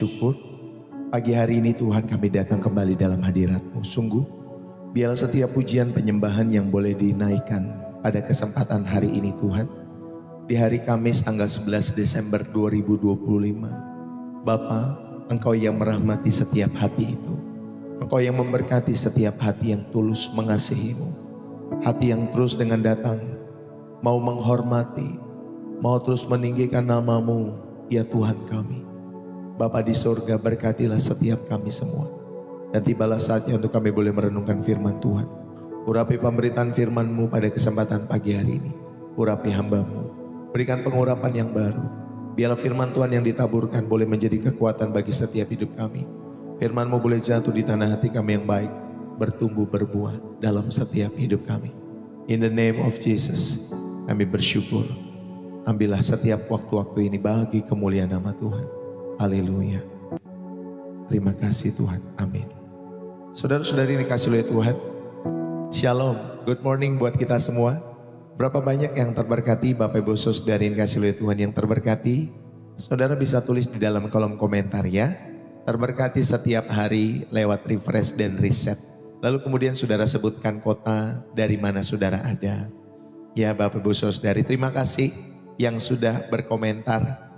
Syukur, pagi hari ini Tuhan kami datang kembali dalam hadirat-Mu. Sungguh, biarlah setiap pujian penyembahan yang boleh dinaikkan pada kesempatan hari ini Tuhan. Di hari Kamis tanggal 11 Desember 2025. Bapa, Engkau yang merahmati setiap hati itu. Engkau yang memberkati setiap hati yang tulus mengasihi-Mu. Hati yang terus dengan datang, mau menghormati, mau terus meninggikan nama-Mu, ya Tuhan kami. Bapa di surga, berkatilah setiap kami semua. Dan tibalah saatnya untuk kami boleh merenungkan firman Tuhan. Urapi pemberitaan firman-Mu pada kesempatan pagi hari ini. Urapi hamba-Mu. Berikan pengurapan yang baru. Biarlah firman Tuhan yang ditaburkan boleh menjadi kekuatan bagi setiap hidup kami. Firman-Mu boleh jatuh di tanah hati kami yang baik. Bertumbuh berbuah dalam setiap hidup kami. In the name of Jesus, kami bersyukur. Ambillah setiap waktu-waktu ini bagi kemuliaan nama Tuhan. Haleluya. Terima kasih Tuhan. Amin. Saudara-saudari dikasihi oleh Tuhan. Shalom. Good morning buat kita semua. Berapa banyak yang terberkati Bapak Ibu Saudari dikasihi oleh Tuhan yang terberkati? Saudara bisa tulis di dalam kolom komentar ya. Terberkati setiap hari lewat refresh dan reset. Lalu kemudian saudara sebutkan kota dari mana saudara ada. Ya Bapak Ibu Saudari, terima kasih yang sudah berkomentar.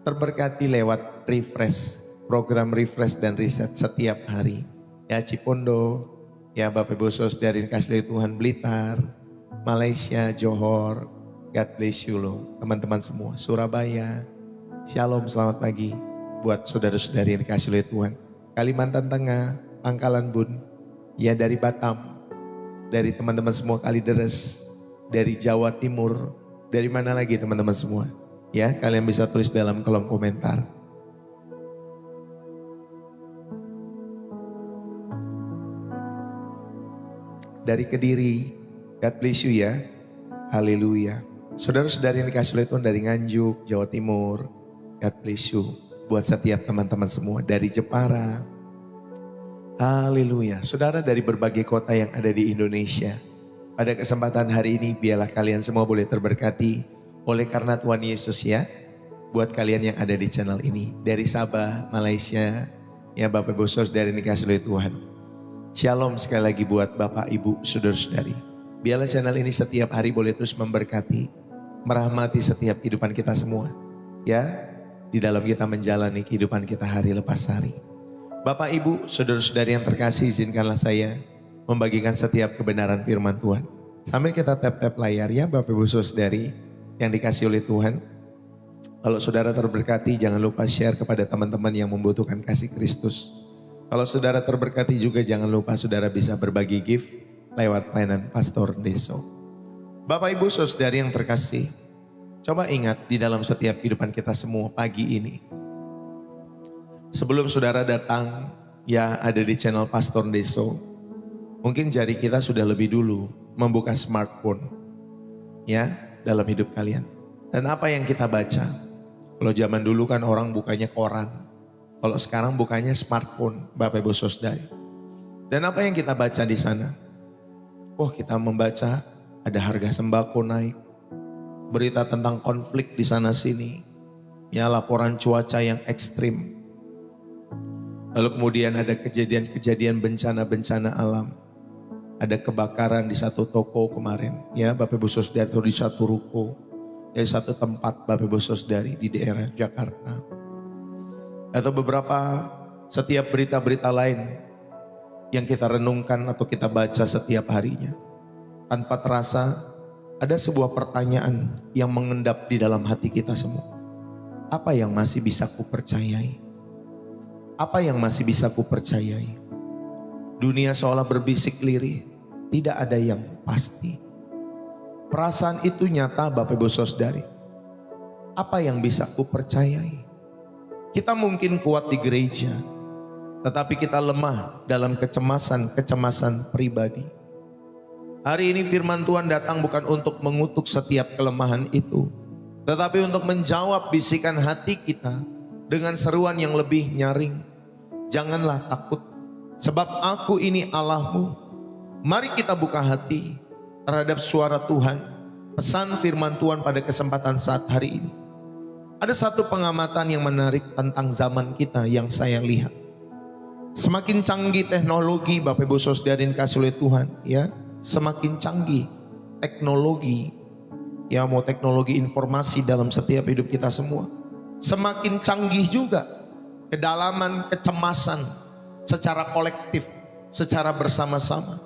Terberkati lewat refresh, program refresh dan reset setiap hari. Ya Cipondo, ya Bapak Ibu Saudari dikasihi Tuhan, Blitar, Malaysia, Johor, God bless you loh teman-teman semua. Surabaya, Shalom, selamat pagi buat saudara-saudari yang dikasihi Tuhan. Kalimantan Tengah, Pangkalan Bun, ya dari Batam, dari teman-teman semua Kalideres, dari Jawa Timur, dari mana lagi teman-teman semua? Ya, kalian bisa tulis dalam kolom komentar. Dari Kediri, God bless you ya. Haleluya. Saudara-saudari yang dikasihi oleh Tuhan dari Nganjuk, Jawa Timur, God bless you. Buat setiap teman-teman semua dari Jepara. Haleluya. Saudara dari berbagai kota yang ada di Indonesia. Pada kesempatan hari ini biarlah kalian semua boleh terberkati oleh karena Tuhan Yesus ya. Buat kalian yang ada di channel ini. Dari Sabah, Malaysia. Ya Bapak Ibu Saudari yang dikasihi oleh Tuhan. Shalom sekali lagi buat Bapak Ibu Saudara-saudari. Biarlah channel ini setiap hari boleh terus memberkati. Merahmati setiap kehidupan kita semua. Ya. Di dalam kita menjalani kehidupan kita hari lepas hari. Bapak Ibu Saudara-saudari yang terkasih, izinkanlah saya membagikan setiap kebenaran firman Tuhan. Sambil kita tap-tap layar ya Bapak Ibu Saudari yang dikasih oleh Tuhan. Kalau saudara terberkati, jangan lupa share kepada teman-teman yang membutuhkan kasih Kristus. Kalau saudara terberkati juga, jangan lupa saudara bisa berbagi gift lewat pelayanan Pastor Deso. Bapak Ibu Saudari yang terkasih, coba ingat di dalam setiap kehidupan kita semua pagi ini. Sebelum saudara datang, ya ada di channel Pastor Deso, mungkin jari kita sudah lebih dulu membuka smartphone. Ya, dalam hidup kalian. Dan apa yang kita baca? Kalau zaman dulu kan orang bukanya koran. Kalau sekarang bukanya smartphone, Bapak Ibu Saudari. Dan apa yang kita baca di sana? Oh, kita membaca ada harga sembako naik. Berita tentang konflik di sana sini. Ya, laporan cuaca yang ekstrim. Lalu kemudian ada kejadian-kejadian bencana-bencana alam. Ada kebakaran di satu toko kemarin, ya Bapak Ibu Saudari, atau di satu ruko, di satu tempat Bapak Ibu Saudari di daerah Jakarta. Atau beberapa setiap berita-berita lain yang kita renungkan atau kita baca setiap harinya. Tanpa terasa ada sebuah pertanyaan yang mengendap di dalam hati kita semua. Apa yang masih bisa kupercayai? Apa yang masih bisa kupercayai? Dunia seolah berbisik lirih, tidak ada yang pasti. Perasaan itu nyata Bapak Ibu Saudari. Apa yang bisa kupercayai? Kita mungkin kuat di gereja, tetapi kita lemah dalam kecemasan pribadi. Hari ini firman Tuhan datang bukan untuk mengutuk setiap kelemahan itu, tetapi untuk menjawab bisikan hati kita dengan seruan yang lebih nyaring. Janganlah takut, sebab aku ini Allahmu. Mari kita buka hati terhadap suara Tuhan, pesan firman Tuhan pada kesempatan saat hari ini. Ada satu pengamatan yang menarik tentang zaman kita yang saya lihat. Semakin canggih teknologi, Bapak Ibu Saudara yang dikasihi oleh Tuhan, ya, semakin canggih teknologi, ya, mau teknologi informasi dalam setiap hidup kita semua. Semakin canggih juga kedalaman kecemasan secara kolektif, secara bersama-sama.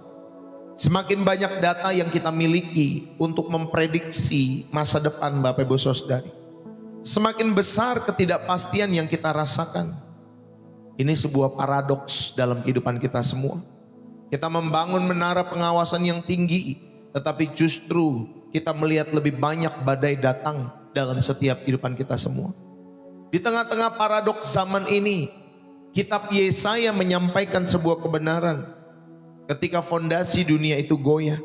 Semakin banyak data yang kita miliki untuk memprediksi masa depan Bapak Ibu Saudari. Semakin besar ketidakpastian yang kita rasakan. Ini sebuah paradoks dalam kehidupan kita semua. Kita membangun menara pengawasan yang tinggi, tetapi justru kita melihat lebih banyak badai datang dalam setiap kehidupan kita semua. Di tengah-tengah paradoks zaman ini, kitab Yesaya menyampaikan sebuah kebenaran. Ketika fondasi dunia itu goyah,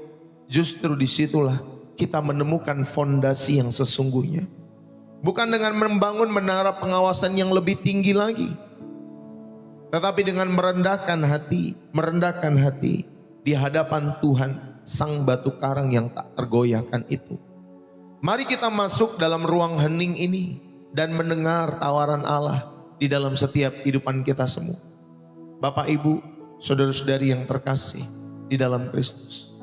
justru disitulah kita menemukan fondasi yang sesungguhnya. Bukan dengan membangun menara pengawasan yang lebih tinggi lagi, tetapi dengan merendahkan hati di hadapan Tuhan, Sang Batu Karang yang tak tergoyahkan itu. Mari kita masuk dalam ruang hening ini dan mendengar tawaran Allah di dalam setiap kehidupan kita semua. Bapak, Ibu, saudara-saudari yang terkasih di dalam Kristus,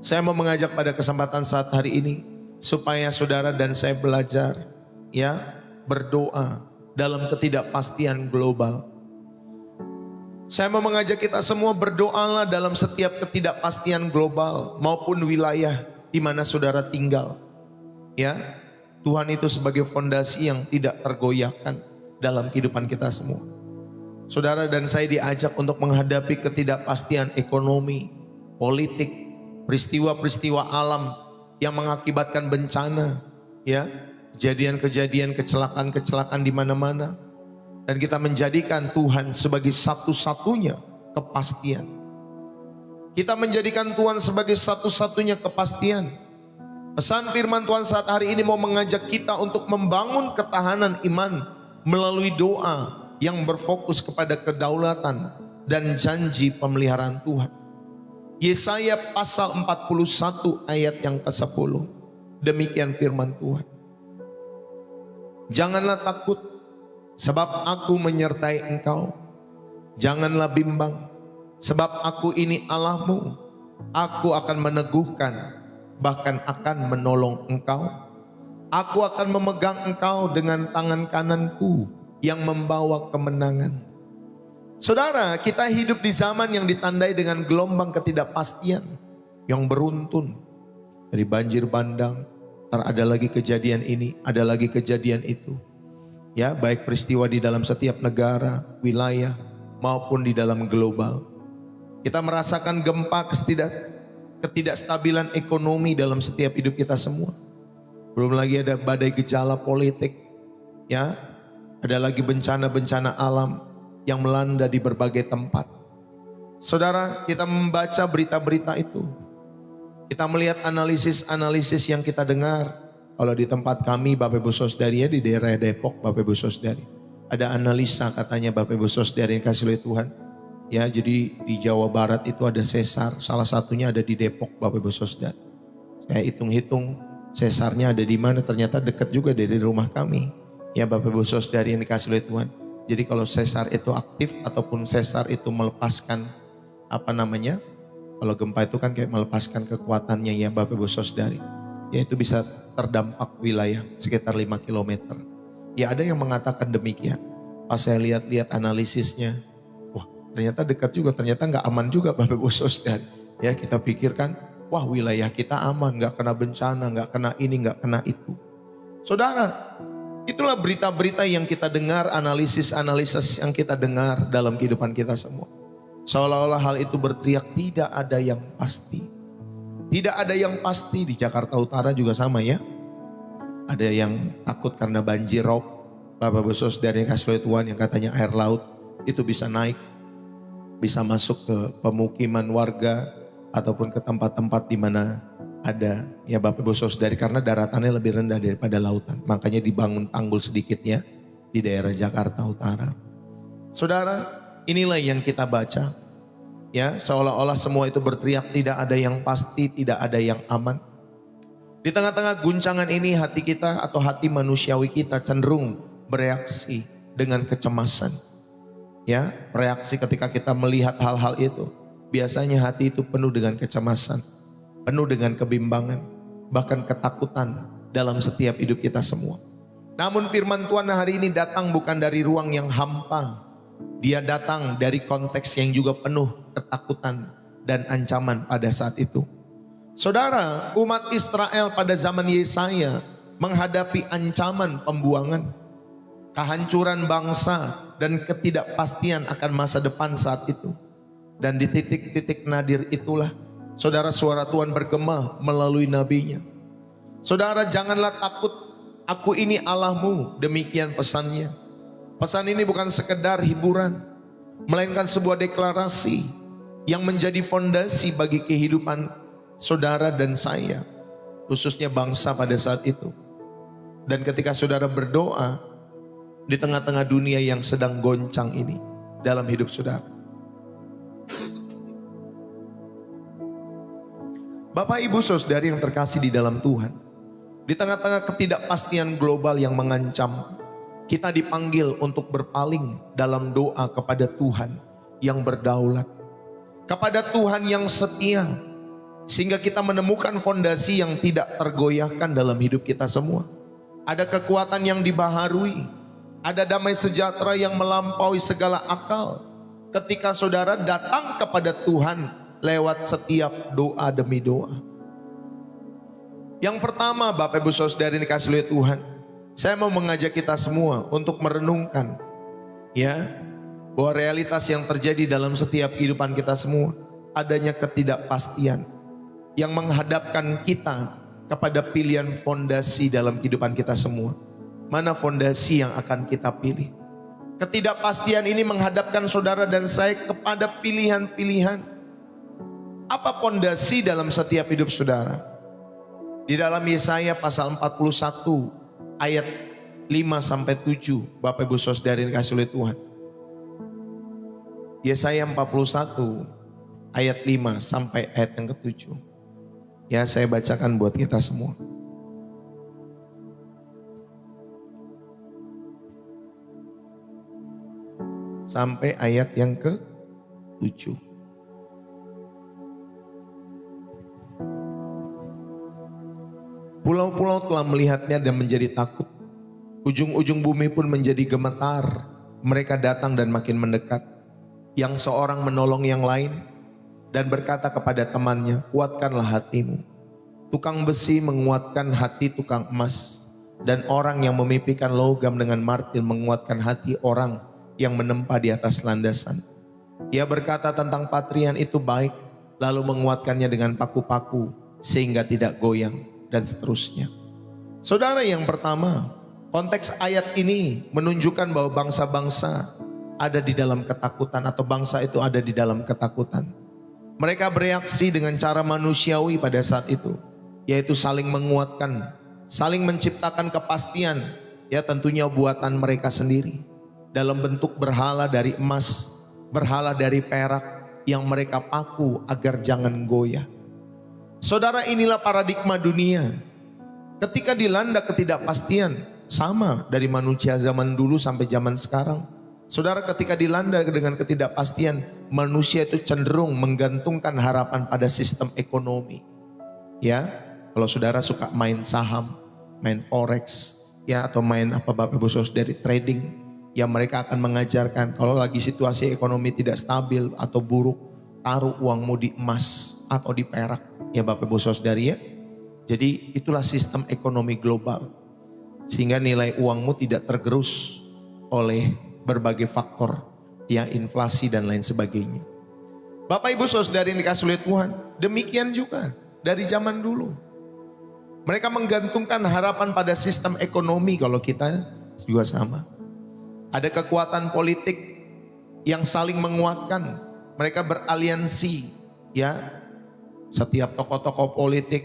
saya mau mengajak pada kesempatan saat hari ini supaya saudara dan saya belajar, ya, berdoa dalam ketidakpastian global. Saya mau mengajak kita semua berdoalah dalam setiap ketidakpastian global maupun wilayah di mana saudara tinggal. Ya, Tuhan itu sebagai fondasi yang tidak tergoyahkan dalam kehidupan kita semua. Saudara dan saya diajak untuk menghadapi ketidakpastian ekonomi, politik, peristiwa-peristiwa alam yang mengakibatkan bencana, ya, kejadian-kejadian, kecelakaan-kecelakaan di mana-mana, dan kita menjadikan Tuhan sebagai satu-satunya kepastian. Kita menjadikan Tuhan sebagai satu-satunya kepastian. Pesan firman Tuhan saat hari ini mau mengajak kita untuk membangun ketahanan iman melalui doa yang berfokus kepada kedaulatan dan janji pemeliharaan Tuhan. Yesaya pasal 41 ayat yang ke-10. Demikian firman Tuhan. Janganlah takut, sebab aku menyertai engkau. Janganlah bimbang, sebab aku ini Allahmu. Aku akan meneguhkan, bahkan akan menolong engkau. Aku akan memegang engkau dengan tangan kananku yang membawa kemenangan. Saudara, kita hidup di zaman yang ditandai dengan gelombang ketidakpastian yang beruntun. Dari banjir bandang, ada lagi kejadian ini, ada lagi kejadian itu. Ya, baik peristiwa di dalam setiap negara, wilayah, maupun di dalam global. Kita merasakan gempa ketidakstabilan ekonomi dalam setiap hidup kita semua. Belum lagi ada badai gejala politik, ya, ada lagi bencana-bencana alam yang melanda di berbagai tempat. Saudara, kita membaca berita-berita itu. Kita melihat analisis-analisis yang kita dengar. Kalau di tempat kami, Bapak Ibu Saudari, ya, di daerah Depok, Bapak Ibu Saudari, ada analisa katanya Bapak Ibu Saudari yang kasih oleh Tuhan. Ya, jadi di Jawa Barat itu ada sesar, salah satunya ada di Depok, Bapak Ibu Saudari. Saya hitung-hitung sesarnya ada di mana, ternyata dekat juga dari rumah kami. Ya, Bapak Ibu Saudari yang dikasih oleh Tuhan. Jadi kalau sesar itu aktif ataupun sesar itu melepaskan kalau gempa itu kan kayak melepaskan kekuatannya, ya Bapak Ibu Saudari. Ya, itu bisa terdampak wilayah sekitar 5 km. Ya, ada yang mengatakan demikian. Pas saya lihat-lihat analisisnya, wah ternyata dekat juga, ternyata nggak aman juga Bapak Ibu Saudari. Ya, kita pikirkan, wah wilayah kita aman, nggak kena bencana, nggak kena ini, nggak kena itu. Saudara, itulah berita-berita yang kita dengar, analisis-analisis yang kita dengar dalam kehidupan kita semua. Seolah-olah hal itu berteriak tidak ada yang pasti. Tidak ada yang pasti. Di Jakarta Utara juga sama, ya. Ada yang takut karena banjir rob. Bapak Ibu Saudara yang kasih oleh Tuhan, yang katanya air laut itu bisa naik, bisa masuk ke pemukiman warga ataupun ke tempat-tempat di mana ada, ya Bapak Ibu Saudari, karena daratannya lebih rendah daripada lautan. Makanya dibangun tanggul sedikitnya di daerah Jakarta Utara. Saudara, inilah yang kita baca. Ya, seolah-olah semua itu berteriak tidak ada yang pasti, tidak ada yang aman. Di tengah-tengah guncangan ini hati kita atau hati manusiawi kita cenderung bereaksi dengan kecemasan. Ya, reaksi ketika kita melihat hal-hal itu. Biasanya hati itu penuh dengan kecemasan, penuh dengan kebimbangan, bahkan ketakutan dalam setiap hidup kita semua. Namun firman Tuhan hari ini datang bukan dari ruang yang hampa. Dia datang dari konteks yang juga penuh ketakutan dan ancaman pada saat itu. Saudara, umat Israel pada zaman Yesaya menghadapi ancaman pembuangan, kehancuran bangsa, dan ketidakpastian akan masa depan saat itu. Dan di titik-titik nadir itulah, saudara, suara Tuhan bergema melalui nabinya. Saudara, janganlah takut, aku ini Allahmu, demikian pesannya. Pesan ini bukan sekedar hiburan, melainkan sebuah deklarasi yang menjadi fondasi bagi kehidupan saudara dan saya, khususnya bangsa pada saat itu. Dan ketika saudara berdoa di tengah-tengah dunia yang sedang goncang ini dalam hidup saudara, Bapak Ibu Saudari yang terkasih di dalam Tuhan, di tengah-tengah ketidakpastian global yang mengancam, kita dipanggil untuk berpaling dalam doa kepada Tuhan yang berdaulat, kepada Tuhan yang setia, sehingga kita menemukan fondasi yang tidak tergoyahkan dalam hidup kita semua. Ada kekuatan yang dibaharui, ada damai sejahtera yang melampaui segala akal ketika saudara datang kepada Tuhan lewat setiap doa demi doa. Yang pertama, Bapak Ibu Saudari dikasih oleh Tuhan, saya mau mengajak kita semua untuk merenungkan, ya, bahwa realitas yang terjadi dalam setiap kehidupan kita semua, adanya ketidakpastian yang menghadapkan kita kepada pilihan fondasi dalam kehidupan kita semua. Mana fondasi yang akan kita pilih? Ketidakpastian ini menghadapkan saudara dan saya kepada pilihan-pilihan. Apa fondasi dalam setiap hidup saudara? Di dalam Yesaya pasal 41 ayat 5-7, Bapak Ibu Saudari dikasih oleh Tuhan. Yesaya 41 ayat 5 sampai ayat yang ke-7. Ya, saya bacakan buat kita semua. Sampai ayat yang ke-7. Pulau-pulau telah melihatnya dan menjadi takut. Ujung-ujung bumi pun menjadi gemetar. Mereka datang dan makin mendekat. Yang seorang menolong yang lain dan berkata kepada temannya, kuatkanlah hatimu. Tukang besi menguatkan hati tukang emas, dan orang yang memimpikan logam dengan martil menguatkan hati orang yang menempa di atas landasan. Ia berkata tentang patrian itu baik, lalu menguatkannya dengan paku-paku sehingga tidak goyang, dan seterusnya. Saudara, yang pertama, konteks ayat ini menunjukkan bahwa bangsa-bangsa ada di dalam ketakutan, atau bangsa itu ada di dalam ketakutan. Mereka bereaksi dengan cara manusiawi pada saat itu, yaitu saling menguatkan, saling menciptakan kepastian, ya tentunya buatan mereka sendiri, dalam bentuk berhala dari emas, berhala dari perak yang mereka paku agar jangan goyah. Saudara, inilah paradigma dunia. Ketika dilanda ketidakpastian, sama dari manusia zaman dulu sampai zaman sekarang. Saudara, ketika dilanda dengan ketidakpastian, manusia itu cenderung menggantungkan harapan pada sistem ekonomi. Ya, kalau saudara suka main saham, main forex, ya, atau main apa Bapak Ibu Saudari trading, ya mereka akan mengajarkan kalau lagi situasi ekonomi tidak stabil atau buruk, taruh uangmu di emas atau di perak, ya Bapak Ibu Saudari ya. Jadi itulah sistem ekonomi global, sehingga nilai uangmu tidak tergerus oleh berbagai faktor, ya inflasi dan lain sebagainya. Bapak Ibu Saudari yang dikasih oleh Tuhan, demikian juga dari zaman dulu. Mereka menggantungkan harapan pada sistem ekonomi, kalau kita juga sama. Ada kekuatan politik yang saling menguatkan, mereka beraliansi, ya. Setiap tokoh-tokoh politik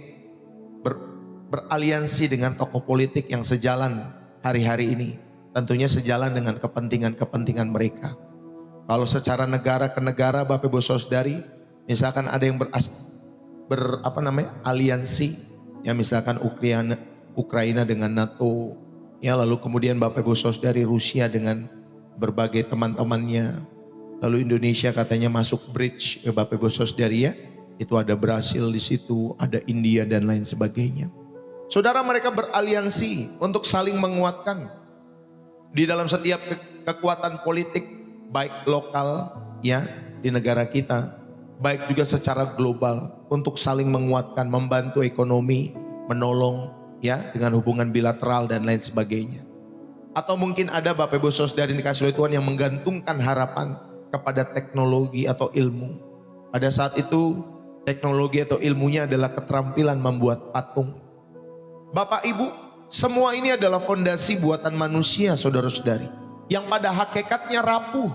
beraliansi dengan tokoh politik yang sejalan hari-hari ini. Tentunya sejalan dengan kepentingan-kepentingan mereka. Kalau secara negara ke negara, Bapak Ibu Saudari, misalkan ada yang aliansi Ya misalkan Ukraina dengan NATO, ya lalu kemudian Bapak Ibu Saudari Rusia dengan berbagai teman-temannya. Lalu Indonesia katanya masuk bridge, ya Bapak Ibu Saudari ya. Itu ada Brasil di situ, ada India dan lain sebagainya. Saudara, mereka beraliansi untuk saling menguatkan di dalam setiap kekuatan politik, baik lokal ya di negara kita, baik juga secara global, untuk saling menguatkan, membantu ekonomi, menolong ya dengan hubungan bilateral dan lain sebagainya. Atau mungkin ada Bapak Ibu Saudari dikasih oleh Tuhan yang menggantungkan harapan kepada teknologi atau ilmu. Pada saat itu teknologi atau ilmunya adalah keterampilan membuat patung. Bapak Ibu, semua ini adalah fondasi buatan manusia, saudara-saudari, yang pada hakikatnya rapuh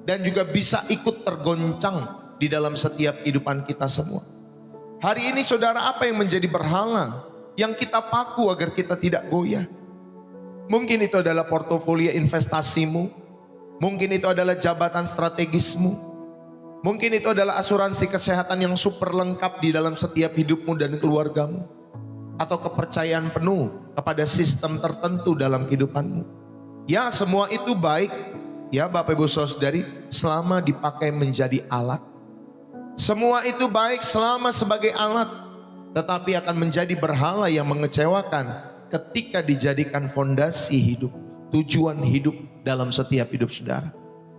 dan juga bisa ikut tergoncang di dalam setiap kehidupan kita semua. Hari ini saudara, apa yang menjadi berhala yang kita paku agar kita tidak goyah? Mungkin itu adalah portofolio investasimu, mungkin itu adalah jabatan strategismu, mungkin itu adalah asuransi kesehatan yang super lengkap di dalam setiap hidupmu dan keluargamu, atau kepercayaan penuh kepada sistem tertentu dalam kehidupanmu. Ya, semua itu baik ya Bapak Ibu Saudari, selama dipakai menjadi alat. Semua itu baik selama sebagai alat, tetapi akan menjadi berhala yang mengecewakan ketika dijadikan fondasi hidup, tujuan hidup dalam setiap hidup saudara.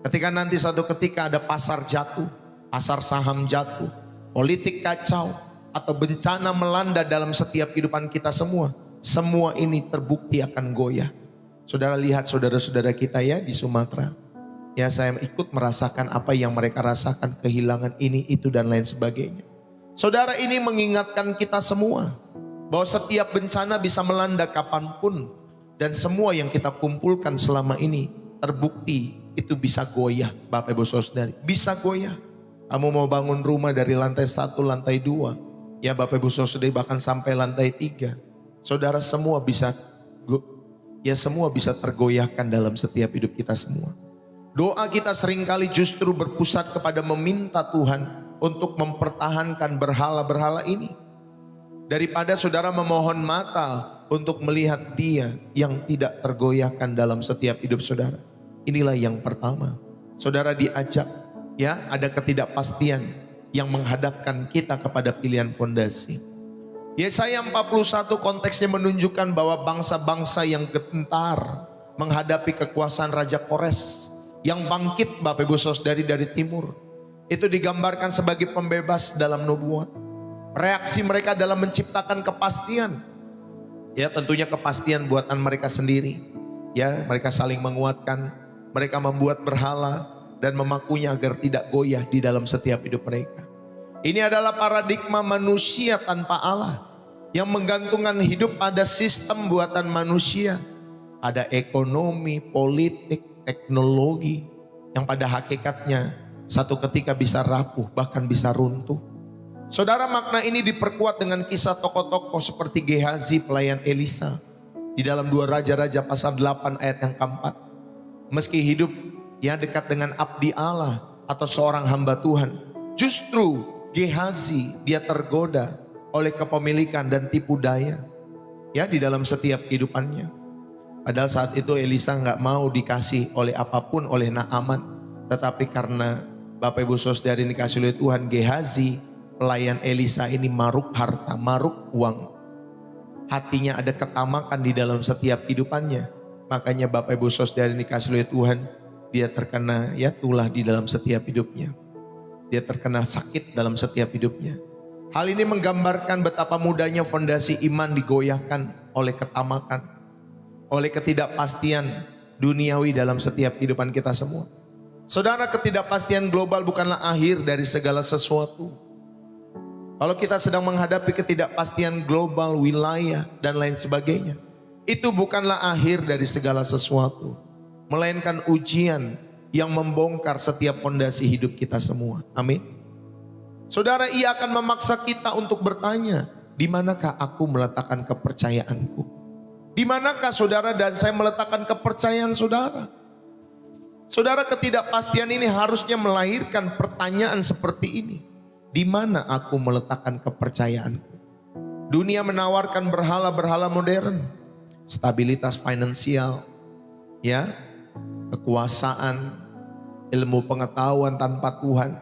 Ketika nanti satu ketika ada pasar jatuh, pasar saham jatuh, politik kacau, atau bencana melanda dalam setiap kehidupan kita semua ini terbukti akan goyah. Saudara lihat saudara-saudara kita ya di Sumatera. Ya, saya ikut merasakan apa yang mereka rasakan, kehilangan ini, itu dan lain sebagainya. Saudara, ini mengingatkan kita semua bahwa setiap bencana bisa melanda kapanpun, dan semua yang kita kumpulkan selama ini terbukti itu bisa goyah. Bapak Ibu Saudari, bisa goyah. Kamu mau bangun rumah dari lantai 1, lantai 2, ya Bapak Ibu Saudari, bahkan sampai lantai 3. Saudara, semua bisa tergoyahkan dalam setiap hidup kita semua. Doa kita seringkali justru berpusat kepada meminta Tuhan untuk mempertahankan berhala-berhala ini, daripada saudara memohon mata untuk melihat Dia yang tidak tergoyahkan dalam setiap hidup saudara. Inilah yang pertama. Saudara diajak, ya, ada ketidakpastian yang menghadapkan kita kepada pilihan fondasi. Yesaya 41 konteksnya menunjukkan bahwa bangsa-bangsa yang gentar menghadapi kekuasaan Raja Kores yang bangkit Bapak Ibu Saudari dari timur, itu digambarkan sebagai pembebas dalam nubuat. Reaksi mereka dalam menciptakan kepastian, ya tentunya kepastian buatan mereka sendiri. Ya, mereka saling menguatkan, mereka membuat berhala dan memakunya agar tidak goyah di dalam setiap hidup mereka. Ini adalah paradigma manusia tanpa Allah, yang menggantungkan hidup pada sistem buatan manusia, ada ekonomi, politik, teknologi, yang pada hakikatnya satu ketika bisa rapuh, bahkan bisa runtuh. Saudara, makna ini diperkuat dengan kisah tokoh-tokoh seperti Gehazi pelayan Elisa di dalam 2 Raja-Raja pasal 8 ayat yang keempat. Meski hidup yang dekat dengan abdi Allah atau seorang hamba Tuhan, justru Gehazi dia tergoda oleh kepemilikan dan tipu daya ya di dalam setiap kehidupannya. Padahal saat itu Elisa nggak mau dikasih oleh apapun oleh Naaman, tetapi karena Bapak Ibu Saudari dikasih oleh Tuhan, Gehazi pelayan Elisa ini maruk harta, maruk uang. Hatinya ada ketamakan di dalam setiap kehidupannya. Makanya Bapak Ibu Saudari dikasih oleh Tuhan, dia terkena ya tulah di dalam setiap hidupnya. Dia terkena sakit dalam setiap hidupnya. Hal ini menggambarkan betapa mudahnya fondasi iman digoyahkan oleh ketamakan, oleh ketidakpastian duniawi dalam setiap kehidupan kita semua. Saudara, ketidakpastian global bukanlah akhir dari segala sesuatu. Kalau kita sedang menghadapi ketidakpastian global, wilayah, dan lain sebagainya, itu bukanlah akhir dari segala sesuatu, melainkan ujian yang membongkar setiap fondasi hidup kita semua. Amin. Saudara, ia akan memaksa kita untuk bertanya, di manakah aku meletakkan kepercayaanku? Di manakah saudara dan saya meletakkan kepercayaan saudara? Saudara, ketidakpastian ini harusnya melahirkan pertanyaan seperti ini. Di mana aku meletakkan kepercayaanku? Dunia menawarkan berhala-berhala modern, stabilitas finansial, ya, kekuasaan, ilmu pengetahuan tanpa Tuhan.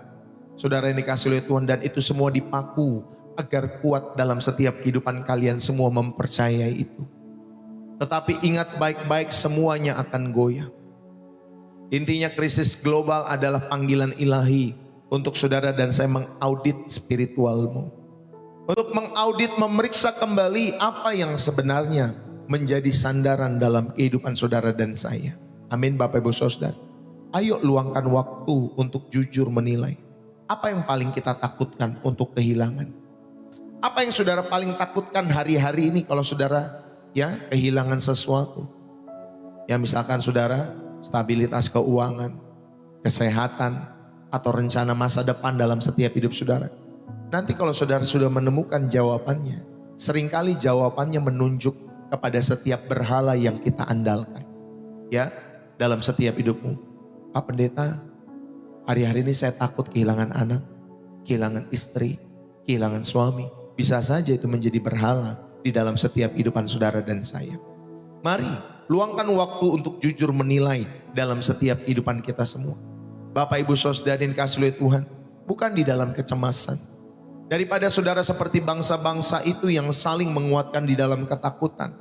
Saudara yang dikasih oleh Tuhan, dan itu semua dipaku agar kuat dalam setiap kehidupan kalian semua mempercayai itu. Tetapi ingat baik-baik, semuanya akan goyah. Intinya krisis global adalah panggilan ilahi untuk saudara dan saya mengaudit spiritualmu. Untuk mengaudit, memeriksa kembali apa yang sebenarnya menjadi sandaran dalam kehidupan saudara dan saya. Amin Bapak Ibu Saudara. Ayo luangkan waktu untuk jujur menilai. Apa yang paling kita takutkan untuk kehilangan? Apa yang saudara paling takutkan hari-hari ini kalau saudara ya kehilangan sesuatu? Ya misalkan saudara stabilitas keuangan, kesehatan, atau rencana masa depan dalam setiap hidup saudara. Nanti kalau saudara sudah menemukan jawabannya, seringkali jawabannya menunjuk kepada setiap berhala yang kita andalkan. Ya, dalam setiap hidupmu. Pak Pendeta, hari-hari ini saya takut kehilangan anak, kehilangan istri, kehilangan suami. Bisa saja itu menjadi berhala di dalam setiap kehidupan saudara dan saya. Mari, luangkan waktu untuk jujur menilai dalam setiap kehidupan kita semua. Bapak Ibu Saudara yang dikasihi oleh Tuhan, bukan di dalam kecemasan. Daripada saudara seperti bangsa-bangsa itu yang saling menguatkan di dalam ketakutan,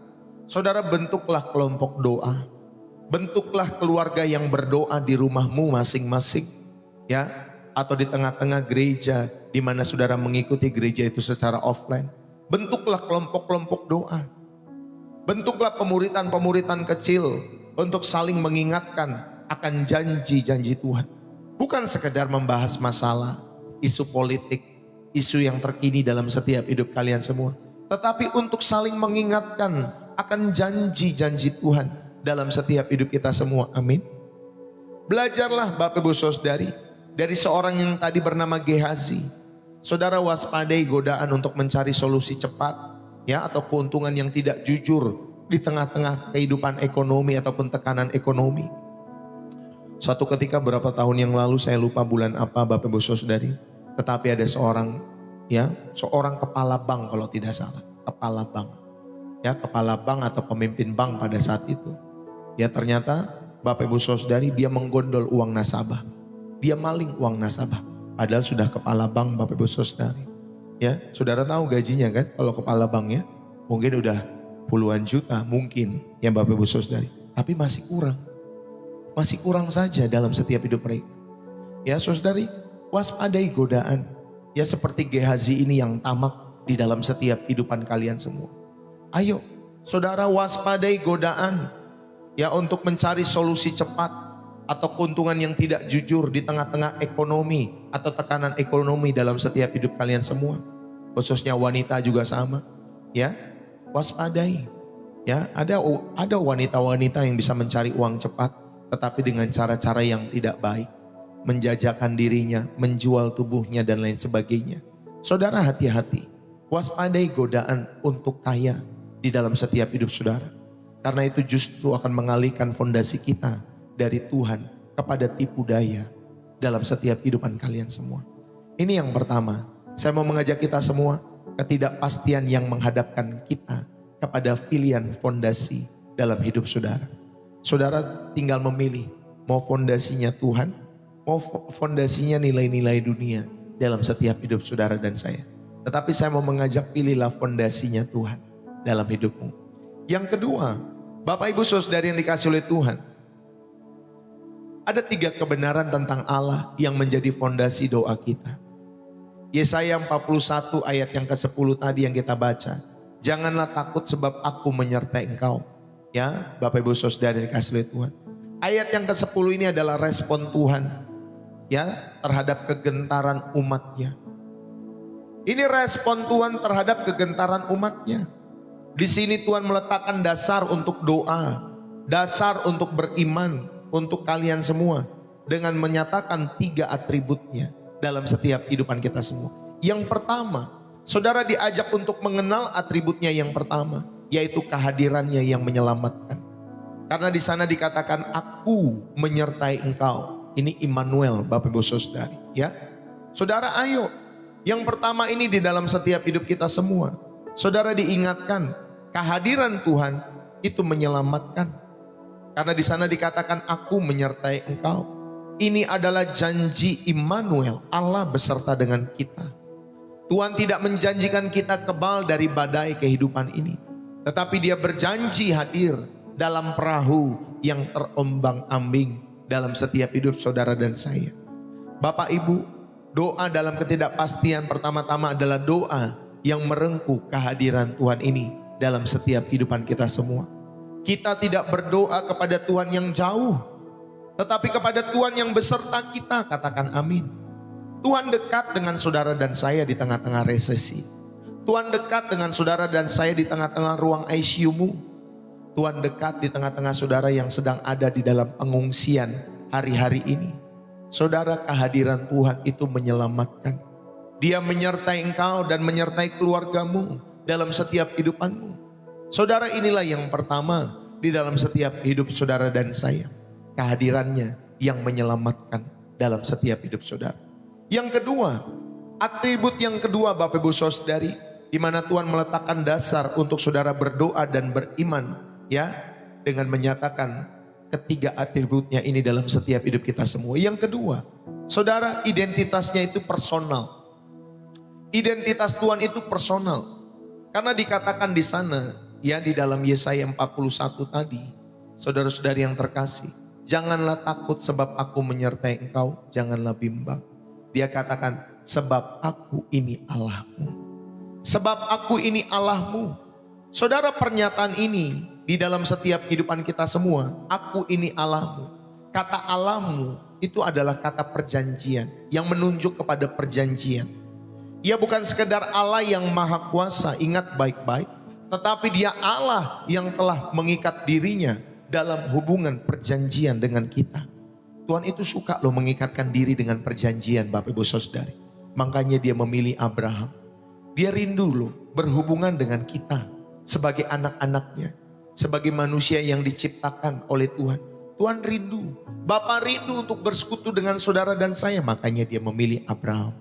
saudara bentuklah kelompok doa. Bentuklah keluarga yang berdoa di rumahmu masing-masing, ya, atau di tengah-tengah gereja di mana saudara mengikuti gereja itu secara offline. Bentuklah kelompok-kelompok doa. Bentuklah pemuritan-pemuritan kecil untuk saling mengingatkan akan janji-janji Tuhan. Bukan sekedar membahas masalah, isu politik, isu yang terkini dalam setiap hidup kalian semua, tetapi untuk saling mengingatkan akan janji-janji Tuhan dalam setiap hidup kita semua. Amin. Belajarlah Bapak Ibu Saudari dari seorang yang tadi bernama Gehazi. Saudara waspadai godaan untuk mencari solusi cepat, ya, atau keuntungan yang tidak jujur di tengah-tengah kehidupan ekonomi ataupun tekanan ekonomi. Suatu ketika berapa tahun yang lalu, saya lupa bulan apa Bapak Ibu Saudari, tetapi ada seorang kepala bank kalau tidak salah, kepala bank. Ya, kepala bank atau pemimpin bank pada saat itu. Ya, ternyata Bapak Ibu Saudari, dia menggondol uang nasabah. Dia maling uang nasabah. Padahal sudah kepala bank Bapak Ibu Saudari. Ya, saudara tahu gajinya kan kalau kepala bank ya? Mungkin udah puluhan juta mungkin ya Bapak Ibu Saudari. Tapi masih kurang. Masih kurang saja dalam setiap hidup mereka. Ya saudari, waspadai godaan. Ya seperti Gehazi ini yang tamak di dalam setiap kehidupan kalian semua. Ayo saudara waspadai godaan. Ya untuk mencari solusi cepat atau keuntungan yang tidak jujur di tengah-tengah ekonomi atau tekanan ekonomi dalam setiap hidup kalian semua. Khususnya wanita juga sama. Ya, waspadai. Ya, ada wanita-wanita yang bisa mencari uang cepat tetapi dengan cara-cara yang tidak baik. Menjajakan dirinya, menjual tubuhnya dan lain sebagainya. Saudara hati-hati. Waspadai godaan untuk kaya di dalam setiap hidup saudara. Karena itu justru akan mengalihkan fondasi kita dari Tuhan kepada tipu daya dalam setiap kehidupan kalian semua. Ini yang pertama. Saya mau mengajak kita semua, ketidakpastian yang menghadapkan kita kepada pilihan fondasi dalam hidup saudara. Saudara tinggal memilih, mau fondasinya Tuhan, mau fondasinya nilai-nilai dunia dalam setiap hidup saudara dan saya. Tetapi saya mau mengajak, pilihlah fondasinya Tuhan dalam hidupmu. Yang kedua, Bapak Ibu Saudari yang dikasih oleh Tuhan, ada 3 kebenaran tentang Allah yang menjadi fondasi doa kita. Yesaya 41 ayat yang ke-10 tadi yang kita baca. Janganlah takut sebab aku menyertai engkau. Ya, Bapak Ibu Saudara yang dikasih oleh Tuhan. Ayat yang ke-10 ini adalah respon Tuhan ya terhadap kegentaran umatnya. Ini respon Tuhan terhadap kegentaran umatnya. Di sini Tuhan meletakkan dasar untuk doa, dasar untuk beriman untuk kalian semua dengan menyatakan 3 atributnya dalam setiap kehidupan kita semua. Yang pertama, saudara diajak untuk mengenal atributnya yang pertama, yaitu kehadirannya yang menyelamatkan. Karena di sana dikatakan aku menyertai engkau. Ini Immanuel Bapak Ibu Saudari, ya. Saudara ayo, yang pertama ini di dalam setiap hidup kita semua. Saudara diingatkan, kehadiran Tuhan itu menyelamatkan. Karena di sana dikatakan, aku menyertai engkau. Ini adalah janji Immanuel, Allah beserta dengan kita. Tuhan tidak menjanjikan kita kebal dari badai kehidupan ini, tetapi Dia berjanji hadir dalam perahu yang terombang-ambing dalam setiap hidup saudara dan saya. Bapak Ibu, doa dalam ketidakpastian pertama-tama adalah doa yang merengkuh kehadiran Tuhan ini dalam setiap kehidupan kita semua. Kita tidak berdoa kepada Tuhan yang jauh, tetapi kepada Tuhan yang beserta kita. Katakan amin. Tuhan dekat dengan saudara dan saya di tengah-tengah resesi. Tuhan dekat dengan saudara dan saya di tengah-tengah ruang ICU-mu. Tuhan dekat di tengah-tengah saudara yang sedang ada di dalam pengungsian hari-hari ini. Saudara, kehadiran Tuhan itu menyelamatkan. Dia menyertai engkau dan menyertai keluargamu dalam setiap kehidupanmu. Saudara, inilah yang pertama di dalam setiap hidup saudara dan saya. Kehadirannya yang menyelamatkan dalam setiap hidup saudara. Yang kedua, atribut yang kedua Bapak Ibu Saudari, di mana Tuhan meletakkan dasar untuk saudara berdoa dan beriman, ya, dengan menyatakan ketiga atributnya ini dalam setiap hidup kita semua. Yang kedua, saudara, identitasnya itu personal. Identitas Tuhan itu personal. Karena dikatakan di sana, ya, di dalam Yesaya 41 tadi, saudara-saudari yang terkasih, janganlah takut sebab aku menyertai engkau, janganlah bimbang. Dia katakan, sebab aku ini Allahmu. Sebab aku ini Allahmu. Saudara, pernyataan ini di dalam setiap kehidupan kita semua, aku ini Allahmu. Kata Allahmu itu adalah kata perjanjian yang menunjuk kepada perjanjian. Ia bukan sekedar Allah yang maha kuasa, ingat baik-baik, tetapi Dia Allah yang telah mengikat dirinya dalam hubungan perjanjian dengan kita. Tuhan itu suka loh mengikatkan diri dengan perjanjian, Bapak Ibu Saudari. Makanya Dia memilih Abraham. Dia rindu loh berhubungan dengan kita sebagai anak-anaknya, sebagai manusia yang diciptakan oleh Tuhan. Tuhan rindu, Bapa rindu untuk bersekutu dengan saudara dan saya. Makanya Dia memilih Abraham.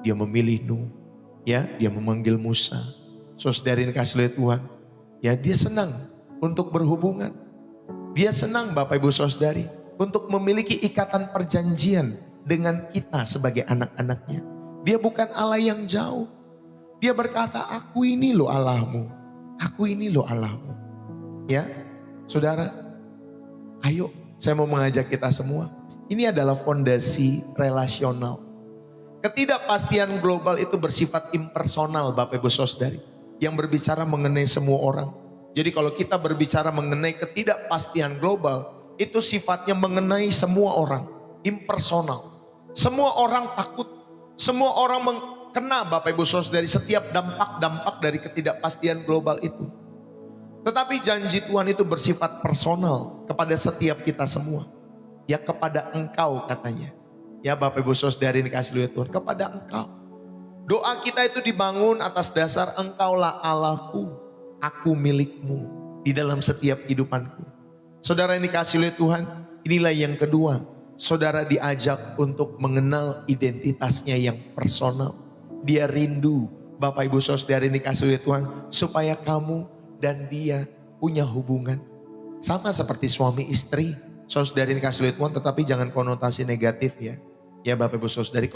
Dia memilih Nuh, ya, Dia memanggil Musa. Saudari yang dikasihi oleh Tuhan, ya, Dia senang untuk berhubungan. Dia senang Bapak Ibu Saudari untuk memiliki ikatan perjanjian dengan kita sebagai anak-anaknya. Dia bukan Allah yang jauh. Dia berkata, aku ini loh Allahmu. Aku ini loh Allahmu. Ya, saudara, ayo saya mau mengajak kita semua. Ini adalah fondasi relasional. Ketidakpastian global itu bersifat impersonal Bapak Ibu Saudari, yang berbicara mengenai semua orang. Jadi kalau kita berbicara mengenai ketidakpastian global, itu sifatnya mengenai semua orang, impersonal. Semua orang takut, semua orang kena Bapak Ibu Saudari setiap dampak-dampak dari ketidakpastian global itu. Tetapi janji Tuhan itu bersifat personal kepada setiap kita semua. Ya, kepada engkau katanya. Ya Bapak Ibu Saudari dikasihi oleh Tuhan, kepada engkau. Doa kita itu dibangun atas dasar engkaulah Allahku, aku milikmu di dalam setiap kehidupanku. Saudara yang dikasihi oleh Tuhan, inilah yang kedua. Saudara diajak untuk mengenal identitasnya yang personal. Dia rindu Bapak Ibu Saudari yang dikasihi oleh Tuhan, supaya kamu dan dia punya hubungan. Sama seperti suami istri. Saudari yang dikasihi oleh Tuhan, tetapi jangan konotasi negatif ya. Ya Bapak Ibu Saudari,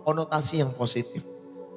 konotasi yang positif.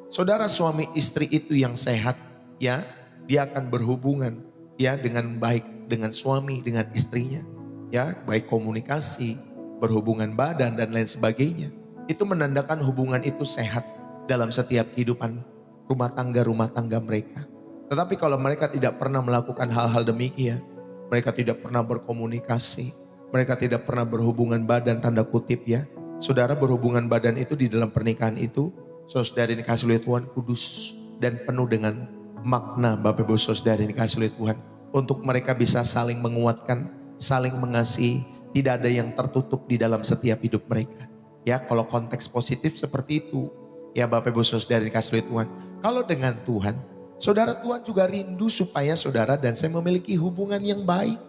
Saudara, suami istri itu yang sehat, ya, dia akan berhubungan ya dengan baik dengan suami, dengan istrinya. Ya, baik komunikasi, berhubungan badan dan lain sebagainya. Itu menandakan hubungan itu sehat dalam setiap kehidupan rumah tangga mereka. Tetapi kalau mereka tidak pernah melakukan hal-hal demikian, mereka tidak pernah berkomunikasi, mereka tidak pernah berhubungan badan tanda kutip ya. Saudara, berhubungan badan itu di dalam pernikahan itu, saudara yang dikasihi oleh Tuhan, kudus dan penuh dengan makna Bapak Ibu Saudara yang dikasihi oleh Tuhan. Untuk mereka bisa saling menguatkan, saling mengasihi, tidak ada yang tertutup di dalam setiap hidup mereka. Ya, kalau konteks positif seperti itu, ya Bapak Ibu Saudara yang dikasihi oleh Tuhan. Kalau dengan Tuhan, saudara, Tuhan juga rindu supaya saudara dan saya memiliki hubungan yang baik,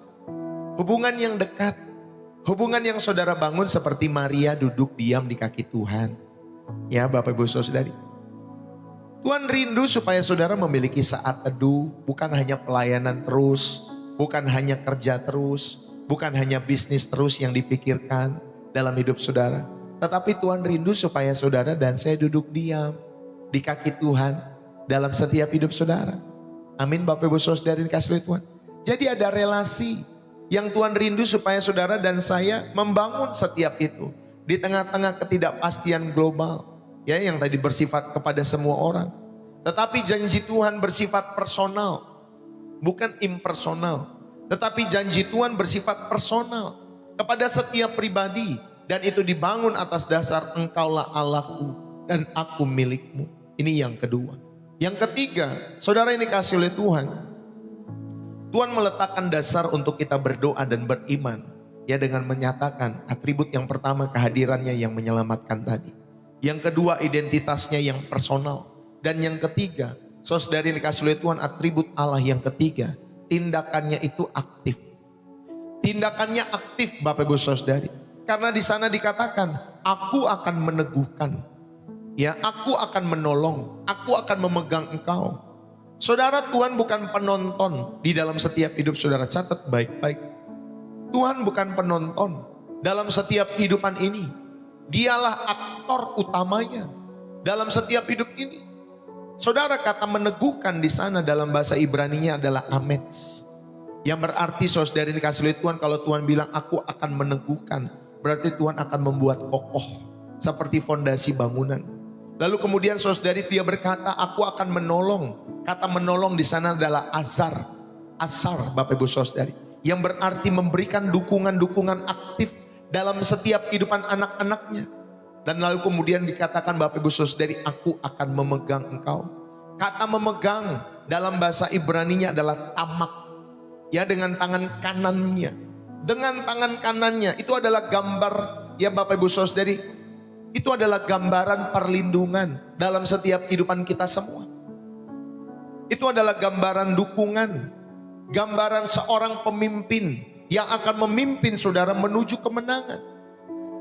hubungan yang dekat. Hubungan yang saudara bangun seperti Maria duduk diam di kaki Tuhan. Ya Bapak Ibu Saudari. Tuhan rindu supaya saudara memiliki saat teduh, bukan hanya pelayanan terus, bukan hanya kerja terus, bukan hanya bisnis terus yang dipikirkan dalam hidup saudara. Tetapi Tuhan rindu supaya saudara dan saya duduk diam di kaki Tuhan dalam setiap hidup saudara. Amin Bapak Ibu Saudara dikasih oleh Tuhan. Jadi ada relasi yang Tuhan rindu supaya saudara dan saya membangun setiap itu. Di tengah-tengah ketidakpastian global. Ya, yang tadi bersifat kepada semua orang. Tetapi janji Tuhan bersifat personal, bukan impersonal. Tetapi janji Tuhan bersifat personal kepada setiap pribadi. Dan itu dibangun atas dasar engkaulah Allahku dan aku milikmu. Ini yang kedua. Yang ketiga, saudara ini kasih oleh Tuhan. Tuhan meletakkan dasar untuk kita berdoa dan beriman. Ya, dengan menyatakan atribut yang pertama kehadirannya yang menyelamatkan tadi. Yang kedua identitasnya yang personal. Dan yang ketiga, saudara yang dikasih oleh Tuhan, atribut Allah yang ketiga, tindakannya itu aktif. Tindakannya aktif Bapak Ibu Saudari. Karena di sana dikatakan, aku akan meneguhkan. Ya, aku akan menolong, aku akan memegang engkau. Saudara, Tuhan bukan penonton di dalam setiap hidup saudara, catat baik-baik. Tuhan bukan penonton dalam setiap kehidupan ini. Dialah aktor utamanya dalam setiap hidup ini. Saudara, kata meneguhkan di sana dalam bahasa Ibraninya adalah amets. Yang berarti saudara ini dikasih oleh Tuhan, kalau Tuhan bilang aku akan meneguhkan, berarti Tuhan akan membuat kokoh seperti fondasi bangunan. Lalu kemudian saudari dia berkata aku akan menolong. Kata menolong di sana adalah azar. Asar Bapak Ibu Saudari. Yang berarti memberikan dukungan-dukungan aktif dalam setiap kehidupan anak-anaknya. Dan lalu kemudian dikatakan Bapak Ibu Saudari, aku akan memegang engkau. Kata memegang dalam bahasa Ibraninya adalah tamak. Ya, dengan tangan kanannya. Dengan tangan kanannya itu adalah gambar, ya Bapak Ibu Saudari, itu adalah gambaran perlindungan dalam setiap kehidupan kita semua. Itu adalah gambaran dukungan, gambaran seorang pemimpin yang akan memimpin saudara menuju kemenangan.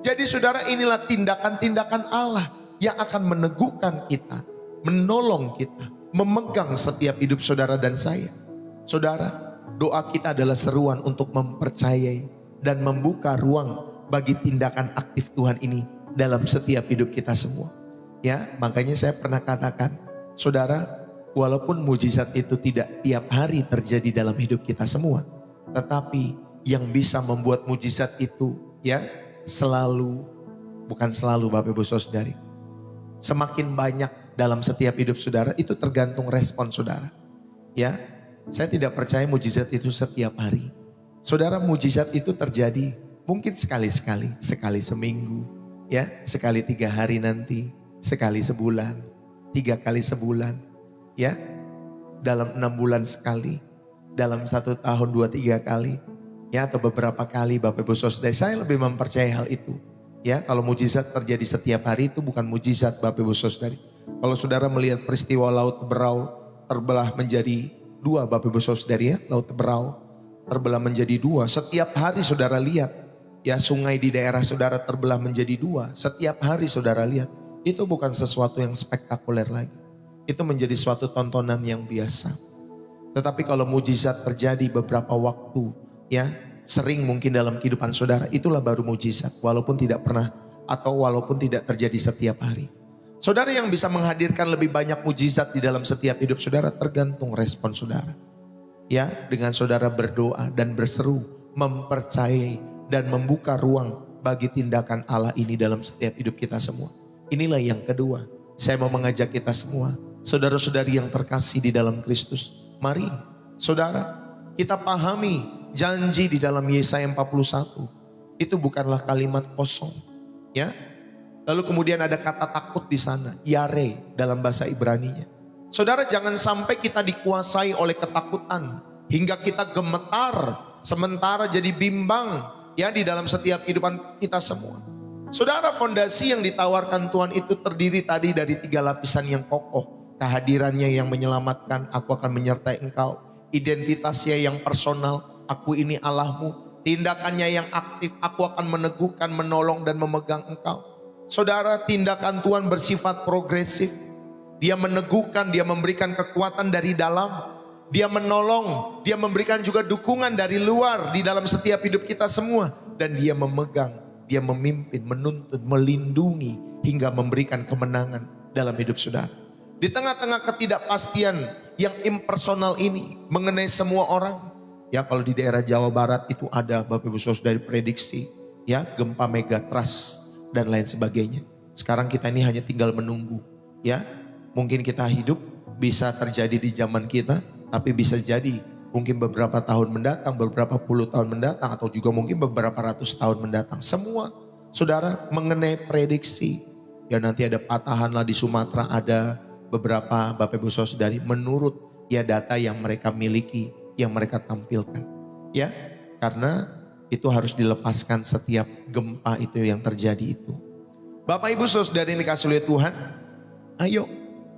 Jadi saudara, inilah tindakan-tindakan Allah yang akan meneguhkan kita, menolong kita, memegang setiap hidup saudara dan saya. Saudara, doa kita adalah seruan untuk mempercayai dan membuka ruang bagi tindakan aktif Tuhan ini dalam setiap hidup kita semua. Ya, makanya saya pernah katakan, saudara, walaupun mujizat itu tidak tiap hari terjadi dalam hidup kita semua, tetapi yang bisa membuat mujizat itu ya selalu, bukan selalu Bapak Ibu Saudari, semakin banyak dalam setiap hidup saudara, itu tergantung respon saudara. Ya, saya tidak percaya mujizat itu setiap hari. Saudara, mujizat itu terjadi mungkin sekali-sekali, sekali seminggu, ya, sekali 3 hari nanti, sekali sebulan, 3 kali sebulan, ya, dalam 6 bulan sekali, dalam 1 tahun 2-3 kali, ya, atau beberapa kali Bapak Ibu Saudara. Saya lebih mempercayai hal itu. Ya, kalau mujizat terjadi setiap hari itu bukan mujizat Bapak Ibu Saudara. Kalau saudara melihat peristiwa Laut Berau terbelah menjadi 2 Bapak Ibu Saudara, ya, Laut Berau terbelah menjadi 2. Setiap hari saudara lihat, ya, sungai di daerah saudara terbelah menjadi 2. Setiap hari saudara lihat, itu bukan sesuatu yang spektakuler lagi. Itu menjadi suatu tontonan yang biasa. Tetapi kalau mujizat terjadi beberapa waktu, ya, sering mungkin dalam kehidupan saudara, itulah baru mujizat, walaupun tidak pernah atau walaupun tidak terjadi setiap hari. Saudara, yang bisa menghadirkan lebih banyak mujizat di dalam setiap hidup saudara tergantung respon saudara. Ya, dengan saudara berdoa dan berseru, mempercayai dan membuka ruang bagi tindakan Allah ini dalam setiap hidup kita semua. Inilah yang kedua. Saya mau mengajak kita semua, saudara-saudari yang terkasih di dalam Kristus, mari saudara, kita pahami janji di dalam Yesaya 41 itu bukanlah kalimat kosong, ya. Lalu kemudian ada kata takut di sana, yare dalam bahasa Ibraninya. Saudara, jangan sampai kita dikuasai oleh ketakutan hingga kita gemetar sementara jadi bimbang, ya, di dalam setiap kehidupan kita semua. Saudara, fondasi yang ditawarkan Tuhan itu terdiri tadi dari 3 lapisan yang kokoh. Kehadirannya yang menyelamatkan, aku akan menyertai engkau. Identitasnya yang personal, aku ini Allahmu. Tindakannya yang aktif, aku akan meneguhkan, menolong dan memegang engkau. Saudara, tindakan Tuhan bersifat progresif. Dia meneguhkan, dia memberikan kekuatan dari dalam. Dia menolong, dia memberikan juga dukungan dari luar di dalam setiap hidup kita semua. Dan dia memegang, dia memimpin, menuntun, melindungi, hingga memberikan kemenangan dalam hidup saudara. Di tengah-tengah ketidakpastian yang impersonal ini mengenai semua orang. Ya, kalau di daerah Jawa Barat itu ada Bapak Ibu Saudara prediksi, ya, gempa megatrust dan lain sebagainya. Sekarang kita ini hanya tinggal menunggu, ya. Mungkin kita hidup bisa terjadi di zaman kita, tapi bisa jadi mungkin beberapa tahun mendatang, beberapa puluh tahun mendatang, atau juga mungkin beberapa ratus tahun mendatang. Semua saudara mengenai prediksi, ya nanti ada patahan lah di Sumatera, ada beberapa Bapak Ibu Saudari menurut ya data yang mereka miliki, yang mereka tampilkan. Ya, karena itu harus dilepaskan setiap gempa itu yang terjadi itu. Bapak Ibu Saudari yang dikasihi oleh Tuhan, ayo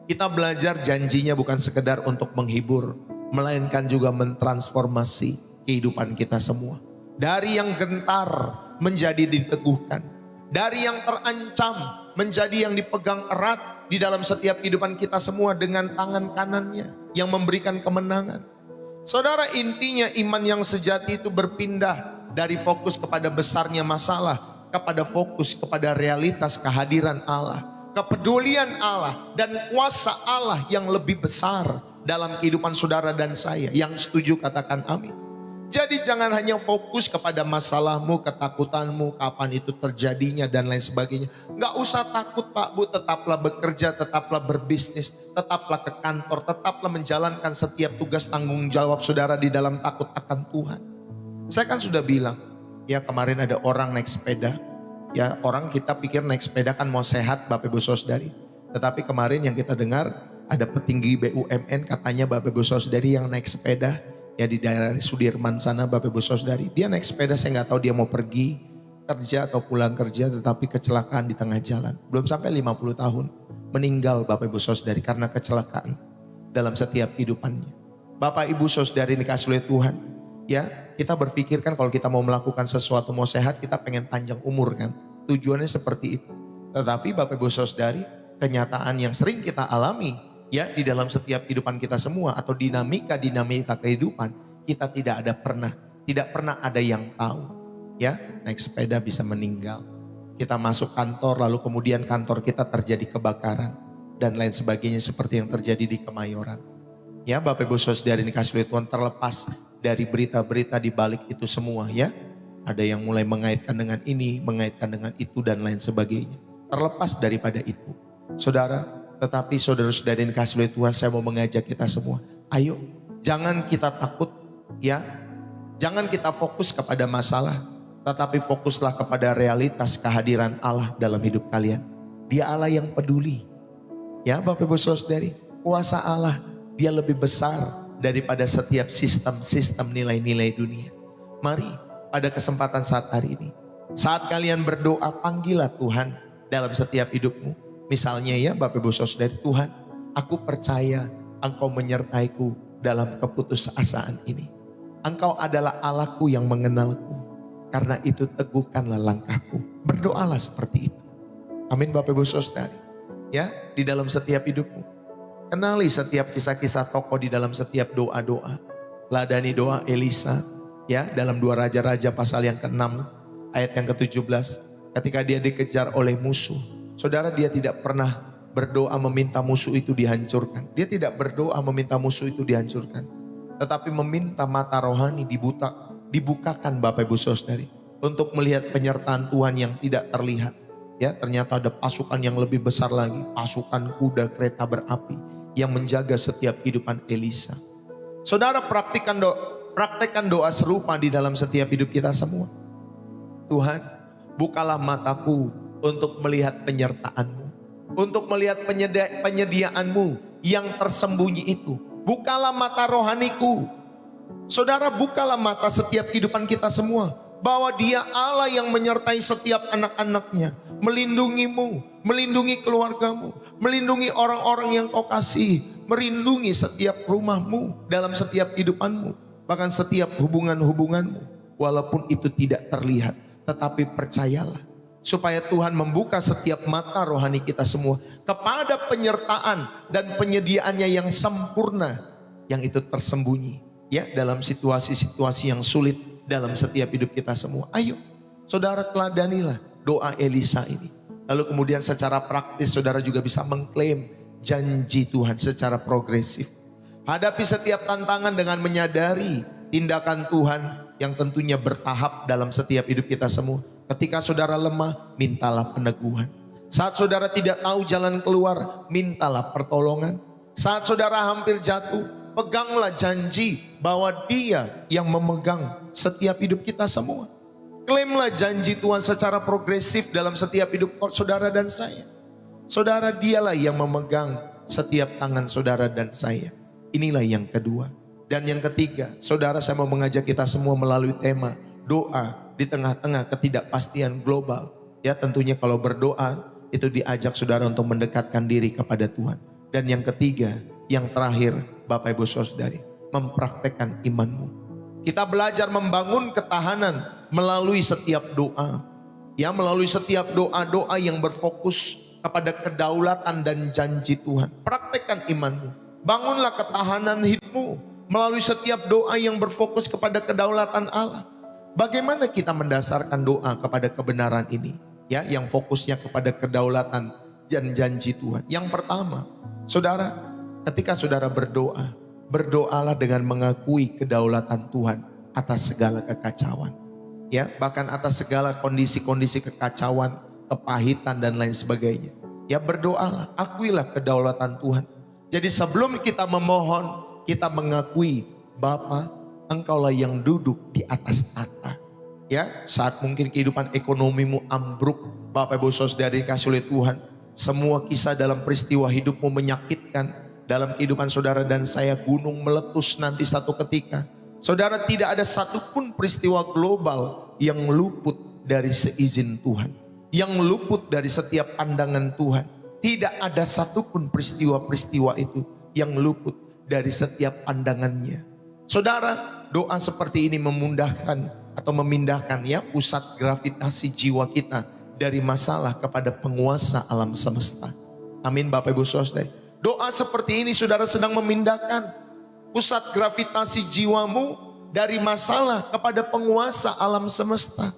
kita belajar janjinya bukan sekedar untuk menghibur, melainkan juga mentransformasi kehidupan kita semua. Dari yang gentar menjadi diteguhkan. Dari yang terancam menjadi yang dipegang erat di dalam setiap kehidupan kita semua dengan tangan kanannya yang memberikan kemenangan. Saudara, intinya iman yang sejati itu berpindah dari fokus kepada besarnya masalah kepada fokus kepada realitas kehadiran Allah. Kepedulian Allah dan kuasa Allah yang lebih besar dalam kehidupan saudara dan saya. Yang setuju katakan amin. Jadi jangan hanya fokus kepada masalahmu, ketakutanmu, kapan itu terjadinya dan lain sebagainya. Gak usah takut Pak Bu, tetaplah bekerja, tetaplah berbisnis, tetaplah ke kantor, tetaplah menjalankan setiap tugas tanggung jawab saudara di dalam takut akan Tuhan. Saya kan sudah bilang, ya kemarin ada orang naik sepeda. Ya orang kita pikir naik sepeda kan mau sehat Bapak Ibu Saudari. Tetapi kemarin yang kita dengar ada petinggi BUMN katanya Bapak Ibu Saudari yang naik sepeda. Ya di daerah Sudirman sana Bapak Ibu Saudari. Dia naik sepeda, saya gak tahu dia mau pergi kerja atau pulang kerja, tetapi kecelakaan di tengah jalan. Belum sampai 50 tahun meninggal Bapak Ibu Saudari karena kecelakaan dalam setiap kehidupannya. Bapak Ibu Saudari dikasihi oleh Tuhan. Ya, kita berpikir kan kalau kita mau melakukan sesuatu, mau sehat, kita pengen panjang umur kan. Tujuannya seperti itu. Tetapi Bapak Ibu Saudari, kenyataan yang sering kita alami ya di dalam setiap kehidupan kita semua atau dinamika kehidupan, kita tidak pernah ada yang tahu. Ya, naik sepeda bisa meninggal. Kita masuk kantor lalu kemudian kantor kita terjadi kebakaran dan lain sebagainya seperti yang terjadi di Kemayoran. Ya, Bapak Ibu Saudari dikasihi oleh Tuhan, terlepas dari berita-berita di balik itu semua ya. Ada yang mulai mengaitkan dengan ini, mengaitkan dengan itu dan lain sebagainya. Terlepas daripada itu, saudara, tetapi saudara-saudari yang dikasihi oleh Tuhan, saya mau mengajak kita semua. Ayo, jangan kita takut ya. Jangan kita fokus kepada masalah, tetapi fokuslah kepada realitas kehadiran Allah dalam hidup kalian. Dia Allah yang peduli. Ya, Bapak Ibu Saudari, kuasa Allah, Dia lebih besar daripada setiap sistem nilai-nilai dunia. Mari pada kesempatan saat hari ini, saat kalian berdoa, panggillah Tuhan dalam setiap hidupmu. Misalnya ya Bapak Ibu Saudari, Tuhan, aku percaya Engkau menyertaiku dalam keputusasaan ini. Engkau adalah Allahku yang mengenalku. Karena itu teguhkanlah langkahku. Berdoalah seperti itu. Amin Bapak Ibu Saudari. Ya, di dalam setiap hidupmu. Kenali setiap kisah-kisah tokoh di dalam setiap doa-doa. Ladani doa Elisa ya dalam 2 Raja-Raja pasal yang ke-6 ayat yang ke-17. Ketika dia dikejar oleh musuh. Saudara, dia tidak pernah berdoa meminta musuh itu dihancurkan. Dia tidak berdoa meminta musuh itu dihancurkan. Tetapi meminta mata rohani dibukakan Bapak Ibu Saudari. Untuk melihat penyertaan Tuhan yang tidak terlihat. Ya, ternyata ada pasukan yang lebih besar lagi. Pasukan kuda kereta berapi yang menjaga setiap kehidupan Elisa. Saudara, praktekkan doa serupa di dalam setiap hidup kita semua. Tuhan, bukalah mataku untuk melihat penyertaan-Mu. Untuk melihat penyediaan-Mu yang tersembunyi itu. Bukalah mata rohaniku. Saudara, bukalah mata setiap kehidupan kita semua. Bahwa Dia Allah yang menyertai setiap anak-anaknya. Melindungimu, melindungi keluargamu, melindungi orang-orang yang Kau kasih, melindungi setiap rumahmu, dalam setiap kehidupanmu, bahkan setiap hubungan-hubunganmu. Walaupun itu tidak terlihat, tetapi percayalah, supaya Tuhan membuka setiap mata rohani kita semua kepada penyertaan dan penyediaannya yang sempurna, yang itu tersembunyi ya dalam situasi-situasi yang sulit dalam setiap hidup kita semua. Ayo saudara, teladanilah doa Elisa ini. Lalu kemudian secara praktis saudara juga bisa mengklaim janji Tuhan secara progresif. Hadapi setiap tantangan dengan menyadari tindakan Tuhan yang tentunya bertahap dalam setiap hidup kita semua. Ketika saudara lemah, mintalah peneguhan. Saat saudara tidak tahu jalan keluar, mintalah pertolongan. Saat saudara hampir jatuh, peganglah janji bahwa Dia yang memegang setiap hidup kita semua. Klaimlah janji Tuhan secara progresif dalam setiap hidup saudara dan saya. Saudara, Dialah yang memegang setiap tangan saudara dan saya. Inilah yang kedua. Dan yang ketiga, saudara, saya mau mengajak kita semua melalui tema doa di tengah-tengah ketidakpastian global. Ya, tentunya kalau berdoa itu diajak saudara untuk mendekatkan diri kepada Tuhan. Dan yang ketiga, yang terakhir, Bapak Ibu Saudari, mempraktekkan imanmu. Kita belajar membangun ketahanan melalui setiap doa. Ya, melalui setiap doa-doa yang berfokus kepada kedaulatan dan janji Tuhan. Praktekkan imanmu. Bangunlah ketahanan hidupmu melalui setiap doa yang berfokus kepada kedaulatan Allah. Bagaimana kita mendasarkan doa kepada kebenaran ini? Ya, yang fokusnya kepada kedaulatan dan janji Tuhan. Yang pertama, saudara, ketika saudara berdoa, berdoalah dengan mengakui kedaulatan Tuhan atas segala kekacauan. Ya, bahkan atas segala kondisi-kondisi kekacauan, kepahitan dan lain sebagainya. Ya, berdoalah, akuilah kedaulatan Tuhan. Jadi sebelum kita memohon, kita mengakui Bapa, Engkaulah yang duduk di atas tahta. Ya, saat mungkin kehidupan ekonomimu ambruk, Bapak Ibu Saudari dikasih oleh Tuhan, semua kisah dalam peristiwa hidupmu menyakitkan, dalam kehidupan saudara dan saya gunung meletus nanti satu ketika. Saudara, tidak ada satupun peristiwa global yang luput dari seizin Tuhan, yang luput dari setiap pandangan Tuhan. Tidak ada satupun peristiwa-peristiwa itu yang luput dari setiap pandangannya. Saudara, doa seperti ini memudahkan atau memindahkan ya pusat gravitasi jiwa kita dari masalah kepada penguasa alam semesta. Amin Bapak Ibu Saudara. Doa seperti ini saudara sedang memindahkan pusat gravitasi jiwamu dari masalah kepada penguasa alam semesta.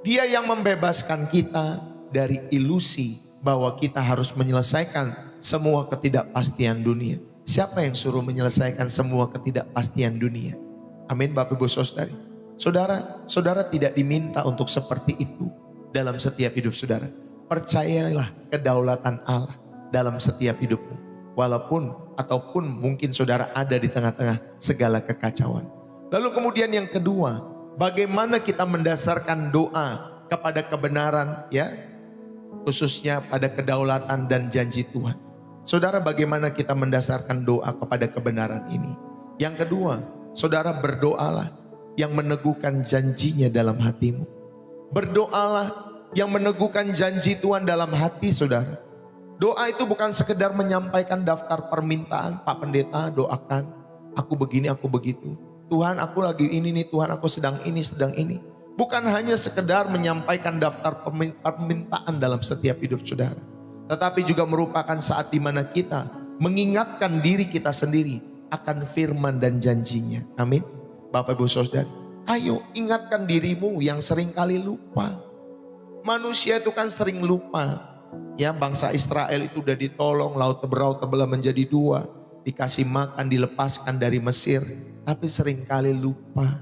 Dia yang membebaskan kita dari ilusi bahwa kita harus menyelesaikan semua ketidakpastian dunia. Siapa yang suruh menyelesaikan semua ketidakpastian dunia? Amin Bapak Ibu Saudari. Saudara tidak diminta untuk seperti itu dalam setiap hidup saudara. Percayalah kedaulatan Allah dalam setiap hidupmu. Walaupun ataupun mungkin saudara ada di tengah-tengah segala kekacauan. Lalu kemudian yang kedua, bagaimana kita mendasarkan doa kepada kebenaran ya, khususnya pada kedaulatan dan janji Tuhan. Saudara, bagaimana kita mendasarkan doa kepada kebenaran ini? Yang kedua, saudara berdoalah yang meneguhkan janjinya dalam hatimu. Berdoalah yang meneguhkan janji Tuhan dalam hati saudara. Doa itu bukan sekedar menyampaikan daftar permintaan, Pak Pendeta doakan, aku begini, aku begitu. Tuhan aku lagi ini nih, Tuhan aku sedang ini, sedang ini. Bukan hanya sekedar menyampaikan daftar permintaan dalam setiap hidup saudara. Tetapi juga merupakan saat di mana kita mengingatkan diri kita sendiri akan firman dan janjinya. Amin. Bapak Ibu Saudara, ayo ingatkan dirimu yang sering kali lupa. Manusia itu kan sering lupa. Ya, bangsa Israel itu udah ditolong, laut berau terbelah menjadi dua, dikasih makan, dilepaskan dari Mesir, tapi seringkali lupa.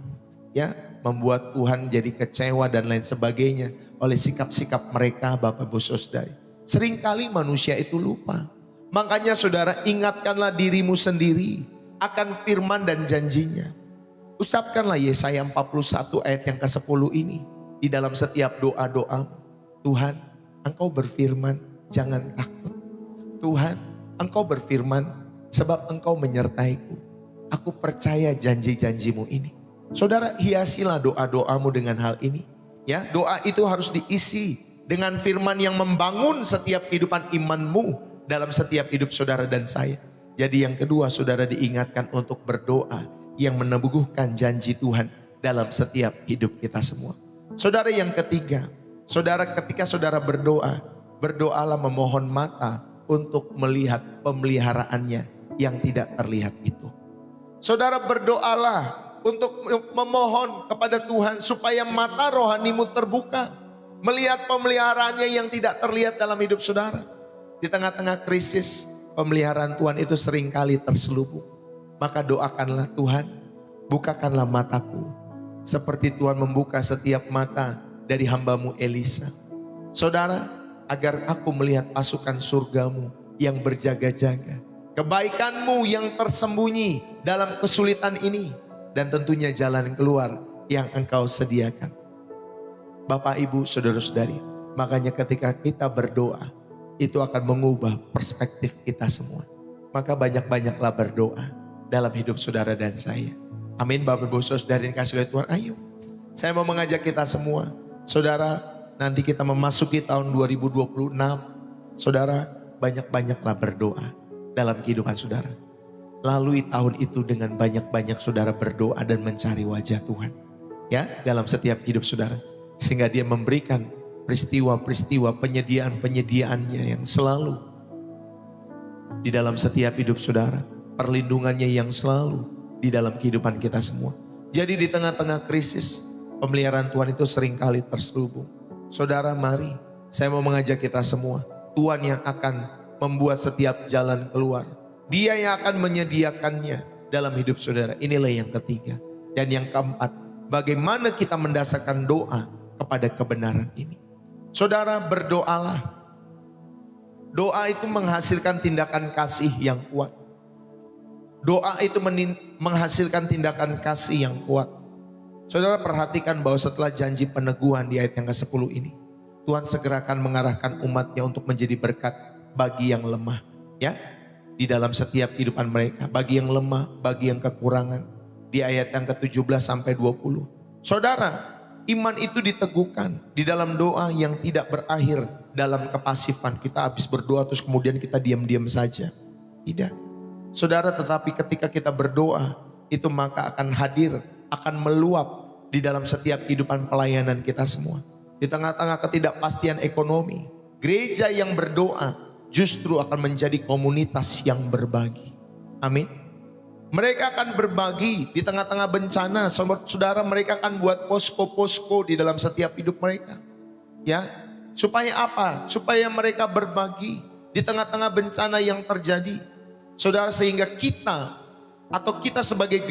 Ya, membuat Tuhan jadi kecewa dan lain sebagainya oleh sikap-sikap mereka, Bapak Ibu Saudara. Seringkali manusia itu lupa. Makanya saudara, ingatkanlah dirimu sendiri akan firman dan janjinya. Ucapkanlah Yesaya 41 ayat yang ke-10 ini di dalam setiap doa-doamu. Tuhan, Engkau berfirman, jangan takut. Tuhan, Engkau berfirman, sebab Engkau menyertaiku. Aku percaya janji-janjimu ini. Saudara, hiasilah doa-doamu dengan hal ini. Ya, doa itu harus diisi dengan firman yang membangun setiap kehidupan imanmu dalam setiap hidup saudara dan saya. Jadi yang kedua, saudara diingatkan untuk berdoa yang meneguhkan janji Tuhan dalam setiap hidup kita semua. Saudara, yang ketiga, Saudara, ketika saudara berdoa, berdoalah memohon mata untuk melihat pemeliharaannya yang tidak terlihat itu. Saudara, berdoalah untuk memohon kepada Tuhan supaya mata rohanimu terbuka, melihat pemeliharaannya yang tidak terlihat dalam hidup saudara. Di tengah-tengah krisis, pemeliharaan Tuhan itu seringkali terselubung. Maka doakanlah, Tuhan, bukakanlah mataku seperti Tuhan membuka setiap mata dari hamba-Mu Elisa. Saudara, agar aku melihat pasukan surgamu yang berjaga-jaga, kebaikan-Mu yang tersembunyi dalam kesulitan ini, dan tentunya jalan keluar yang Engkau sediakan. Bapak, Ibu, saudara-saudari, makanya ketika kita berdoa, itu akan mengubah perspektif kita semua. Maka banyak-banyaklah berdoa dalam hidup saudara dan saya. Amin. Bapak, Ibu, saudara yang kasih oleh Tuhan, ayo. Saya mau mengajak kita semua, saudara, nanti kita memasuki tahun 2026. Saudara, banyak-banyaklah berdoa dalam kehidupan saudara. Lalui tahun itu dengan banyak-banyak saudara berdoa dan mencari wajah Tuhan. Ya, dalam setiap hidup saudara. Sehingga Dia memberikan peristiwa-peristiwa penyediaan-penyediaannya yang selalu di dalam setiap hidup saudara. Perlindungannya yang selalu di dalam kehidupan kita semua. Jadi di tengah-tengah krisis, pemeliharaan Tuhan itu seringkali terselubung. Saudara, mari saya mau mengajak kita semua. Tuhan yang akan membuat setiap jalan keluar. Dia yang akan menyediakannya dalam hidup saudara. Inilah yang ketiga. Dan yang keempat, bagaimana kita mendasarkan doa kepada kebenaran ini. Saudara, berdoalah. Doa itu menghasilkan tindakan kasih yang kuat. Doa itu menghasilkan tindakan kasih yang kuat. Saudara, perhatikan bahwa setelah janji peneguhan di ayat yang ke-10 ini, Tuhan segera akan mengarahkan umatnya untuk menjadi berkat bagi yang lemah. Ya, di dalam setiap kehidupan mereka. Bagi yang lemah, bagi yang kekurangan. Di ayat yang ke-17 sampai 20. Saudara, iman itu diteguhkan di dalam doa yang tidak berakhir dalam kepasifan. Kita habis berdoa terus kemudian kita diam-diam saja. Tidak. Saudara, tetapi ketika kita berdoa, itu maka akan hadir, akan meluap di dalam setiap kehidupan pelayanan kita semua. Di tengah-tengah ketidakpastian ekonomi, gereja yang berdoa justru akan menjadi komunitas yang berbagi. Amin. Mereka akan berbagi di tengah-tengah bencana. Saudara, mereka akan buat posko-posko di dalam setiap hidup mereka. Ya, supaya apa? Supaya mereka berbagi di tengah-tengah bencana yang terjadi. Saudara, sehingga kita atau kita sebagai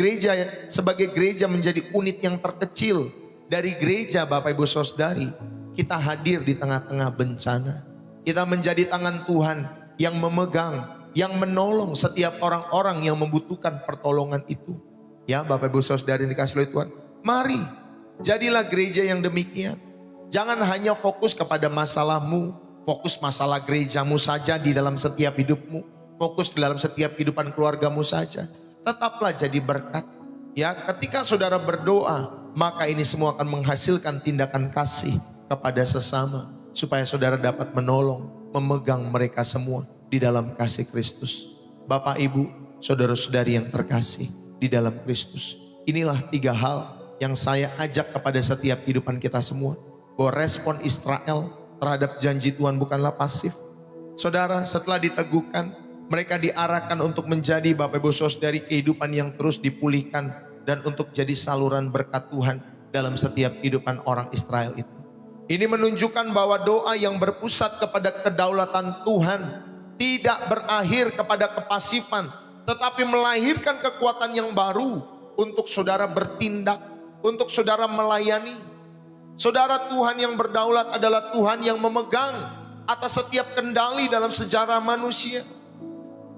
gereja menjadi unit yang terkecil dari gereja Bapak Ibu Saudari. Kita hadir di tengah-tengah bencana. Kita menjadi tangan Tuhan yang memegang, yang menolong setiap orang-orang yang membutuhkan pertolongan itu. Ya, Bapak Ibu Saudari dikasih oleh Tuhan. Mari, jadilah gereja yang demikian. Jangan hanya fokus kepada masalahmu, fokus masalah gerejamu saja di dalam setiap hidupmu, fokus di dalam setiap kehidupan keluargamu saja. Tetaplah jadi berkat. Ya, ketika saudara berdoa, maka ini semua akan menghasilkan tindakan kasih kepada sesama, supaya saudara dapat menolong, memegang mereka semua di dalam kasih Kristus. Bapak, Ibu, saudara-saudari yang terkasih di dalam Kristus. Inilah 3 hal yang saya ajak kepada setiap kehidupan kita semua. Bahwa respon Israel terhadap janji Tuhan bukanlah pasif. Saudara, setelah diteguhkan, mereka diarahkan untuk menjadi Bapak Ibu Saudari kehidupan yang terus dipulihkan dan untuk jadi saluran berkat Tuhan dalam setiap kehidupan orang Israel itu. Ini menunjukkan bahwa doa yang berpusat kepada kedaulatan Tuhan tidak berakhir kepada kepasifan, tetapi melahirkan kekuatan yang baru untuk saudara bertindak, untuk saudara melayani. Saudara, Tuhan yang berdaulat adalah Tuhan yang memegang atas setiap kendali dalam sejarah manusia.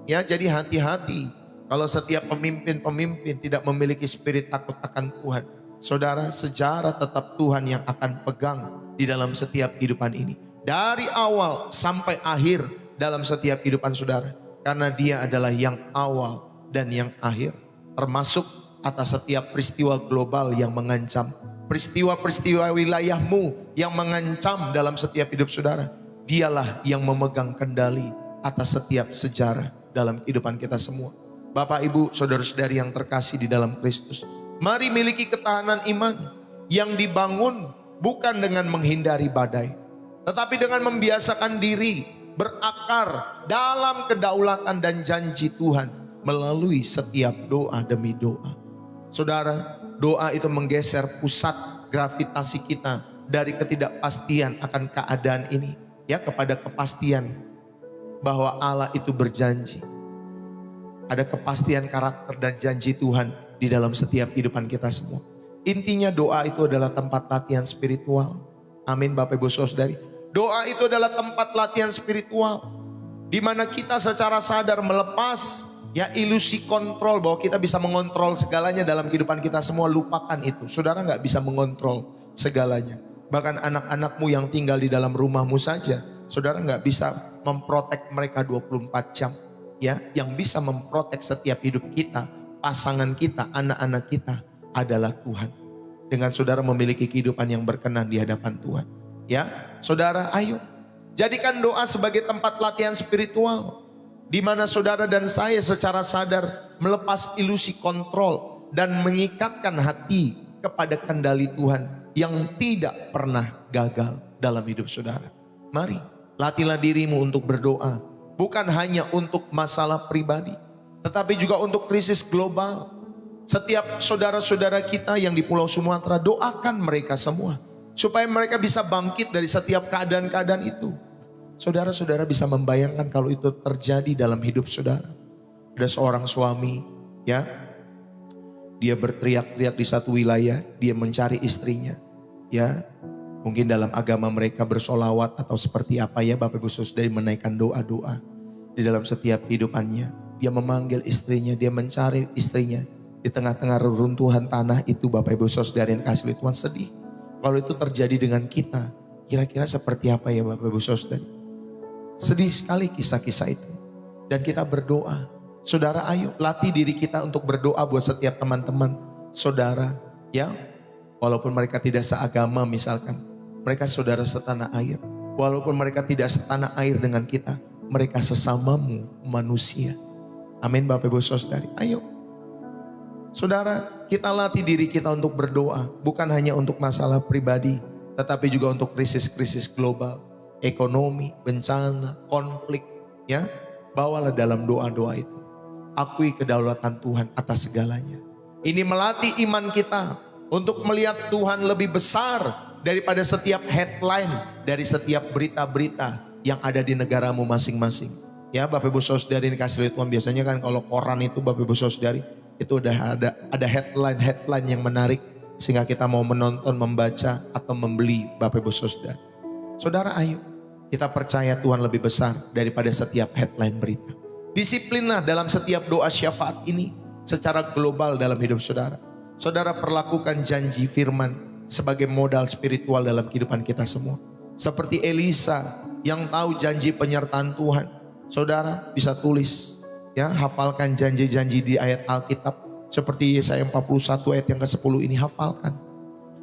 Ya, jadi hati-hati kalau setiap pemimpin-pemimpin tidak memiliki spirit takut akan Tuhan. Saudara, sejarah tetap Tuhan yang akan pegang di dalam setiap kehidupan ini. Dari awal sampai akhir dalam setiap kehidupan saudara. Karena Dia adalah yang awal dan yang akhir. Termasuk atas setiap peristiwa global yang mengancam. Peristiwa-peristiwa wilayahmu yang mengancam dalam setiap hidup saudara. Dialah yang memegang kendali atas setiap sejarah dalam kehidupan kita semua. Bapak, Ibu, saudara-saudari yang terkasih di dalam Kristus. Mari miliki ketahanan iman yang dibangun bukan dengan menghindari badai, tetapi dengan membiasakan diri berakar dalam kedaulatan dan janji Tuhan melalui setiap doa demi doa. Saudara, doa itu menggeser pusat gravitasi kita dari ketidakpastian akan keadaan ini, ya, kepada kepastian bahwa Allah itu berjanji. Ada kepastian karakter dan janji Tuhan di dalam setiap kehidupan kita semua. Intinya doa itu adalah tempat latihan spiritual. Amin Bapak Ibu Saudari. Doa itu adalah tempat latihan spiritual, di mana kita secara sadar melepas ya ilusi kontrol bahwa kita bisa mengontrol segalanya dalam kehidupan kita semua. Lupakan itu. Saudara nggak bisa mengontrol segalanya. Bahkan anak-anakmu yang tinggal di dalam rumahmu saja, saudara nggak bisa memprotek mereka 24 jam. Ya, yang bisa memprotek setiap hidup kita, pasangan kita, anak-anak kita adalah Tuhan. Dengan saudara memiliki kehidupan yang berkenan di hadapan Tuhan. Ya, saudara, ayo jadikan doa sebagai tempat latihan spiritual, di mana saudara dan saya secara sadar melepas ilusi kontrol dan mengikatkan hati kepada kendali Tuhan yang tidak pernah gagal dalam hidup saudara. Mari, latihlah dirimu untuk berdoa, bukan hanya untuk masalah pribadi, tetapi juga untuk krisis global. Setiap saudara-saudara kita yang di Pulau Sumatera, doakan mereka semua supaya mereka bisa bangkit dari setiap keadaan-keadaan itu. Saudara-saudara bisa membayangkan kalau itu terjadi dalam hidup saudara. Ada seorang suami, ya, dia berteriak-teriak di satu wilayah, dia mencari istrinya, ya. Mungkin dalam agama mereka bersolawat atau seperti apa, ya Bapak Ibu Saudara, menaikkan doa-doa di dalam setiap kehidupannya. Dia memanggil istrinya, dia mencari istrinya di tengah-tengah reruntuhan tanah itu. Bapak Ibu Saudara yang kasih Tuhan, sedih. Kalau itu terjadi dengan kita, kira-kira seperti apa ya Bapak Ibu Saudara? Sedih sekali kisah-kisah itu. Dan kita berdoa. Saudara, ayo latih diri kita untuk berdoa buat setiap teman-teman saudara, ya. Walaupun mereka tidak seagama misalkan, mereka saudara setanah air. Walaupun mereka tidak setanah air dengan kita, mereka sesamamu manusia. Amin Bapak Ibu Saudari. Ayo. Saudara, kita latih diri kita untuk berdoa, bukan hanya untuk masalah pribadi, tetapi juga untuk krisis-krisis global, ekonomi, bencana, konflik, ya. Bawalah dalam doa-doa itu. Akui kedaulatan Tuhan atas segalanya. Ini melatih iman kita untuk melihat Tuhan lebih besar daripada setiap headline, dari setiap berita-berita yang ada di negaramu masing-masing. Ya Bapak Ibu Saudari ini kasih Tuhan, biasanya kan kalau koran itu Bapak Ibu Saudari, itu udah ada headline yang menarik sehingga kita mau menonton, membaca atau membeli Bapak Ibu Saudara. Saudara, ayo kita percaya Tuhan lebih besar daripada setiap headline berita. Disiplinlah dalam setiap doa syafaat ini secara global dalam hidup saudara. Saudara perlakukan janji firman sebagai modal spiritual dalam kehidupan kita semua. Seperti Elisa yang tahu janji penyertaan Tuhan. Saudara bisa tulis, ya, hafalkan janji-janji di ayat Alkitab. Seperti Yesaya 41 ayat yang ke-10 ini, hafalkan.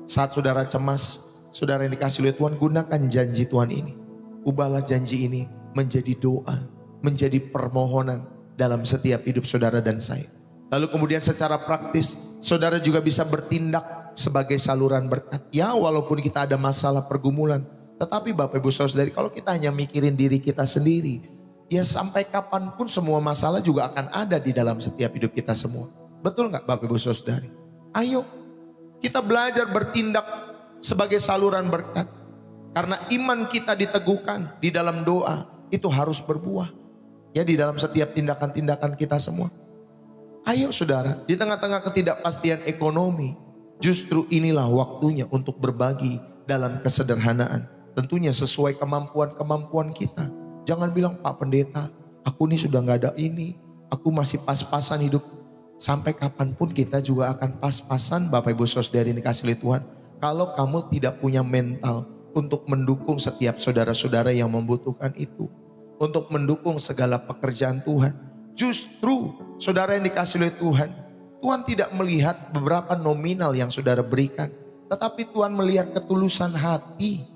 Saat saudara cemas, saudara yang dikasih oleh Tuhan, gunakan janji Tuhan ini. Ubahlah janji ini menjadi doa, menjadi permohonan dalam setiap hidup saudara dan saya. Lalu kemudian secara praktis, saudara juga bisa bertindak sebagai saluran berkat. Ya, walaupun kita ada masalah pergumulan, tetapi Bapak Ibu Saudari, kalau kita hanya mikirin diri kita sendiri, ya sampai kapanpun semua masalah juga akan ada di dalam setiap hidup kita semua. Betul nggak Bapak Ibu Saudari? Ayo kita belajar bertindak sebagai saluran berkat. Karena iman kita diteguhkan di dalam doa, itu harus berbuah. Ya, di dalam setiap tindakan-tindakan kita semua. Ayo saudara, di tengah-tengah ketidakpastian ekonomi, justru inilah waktunya untuk berbagi dalam kesederhanaan. Tentunya sesuai kemampuan-kemampuan kita. Jangan bilang, Pak Pendeta, aku nih sudah gak ada ini, aku masih pas-pasan hidup. Sampai kapanpun kita juga akan pas-pasan Bapak Ibu Saudari dikasih oleh Tuhan. Kalau kamu tidak punya mental untuk mendukung setiap saudara-saudara yang membutuhkan itu, untuk mendukung segala pekerjaan Tuhan. Justru saudara yang dikasih oleh Tuhan, Tuhan tidak melihat beberapa nominal yang saudara berikan, tetapi Tuhan melihat ketulusan hati.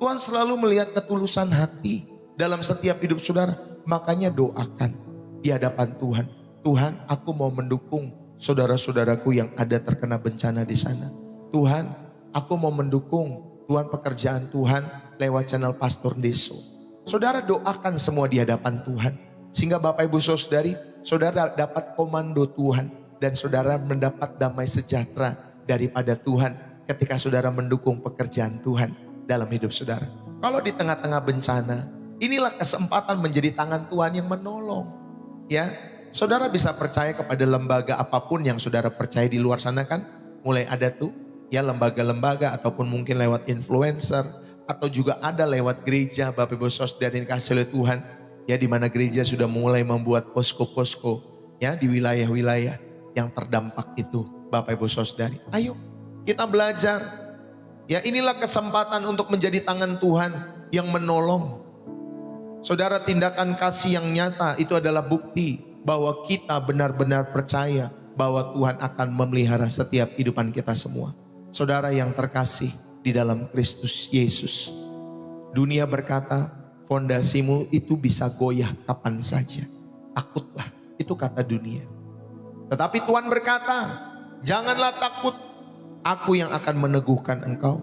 Tuhan selalu melihat ketulusan hati dalam setiap hidup saudara. Makanya doakan di hadapan Tuhan. Tuhan, aku mau mendukung saudara-saudaraku yang ada terkena bencana di sana. Tuhan, aku mau mendukung Tuhan pekerjaan Tuhan lewat channel Pastor Deso. Saudara doakan semua di hadapan Tuhan. Sehingga Bapak Ibu Saudari, saudara dapat komando Tuhan. Dan saudara mendapat damai sejahtera daripada Tuhan ketika saudara mendukung pekerjaan Tuhan dalam hidup saudara. Kalau di tengah-tengah bencana, inilah kesempatan menjadi tangan Tuhan yang menolong. Ya, saudara bisa percaya kepada lembaga apapun yang saudara percaya di luar sana kan. Mulai ada tuh ya lembaga-lembaga ataupun mungkin lewat influencer. Atau juga ada lewat gereja Bapak Ibu Saudara yang dikasih oleh Tuhan. Ya di mana gereja sudah mulai membuat posko-posko ya di wilayah-wilayah yang terdampak itu Bapak Ibu Saudari. Ayo kita belajar. Ya inilah kesempatan untuk menjadi tangan Tuhan yang menolong. Saudara, tindakan kasih yang nyata itu adalah bukti bahwa kita benar-benar percaya bahwa Tuhan akan memelihara setiap kehidupan kita semua. Saudara yang terkasih di dalam Kristus Yesus, dunia berkata fondasimu itu bisa goyah kapan saja. Takutlah, itu kata dunia. Tetapi Tuhan berkata, janganlah takut, aku yang akan meneguhkan engkau.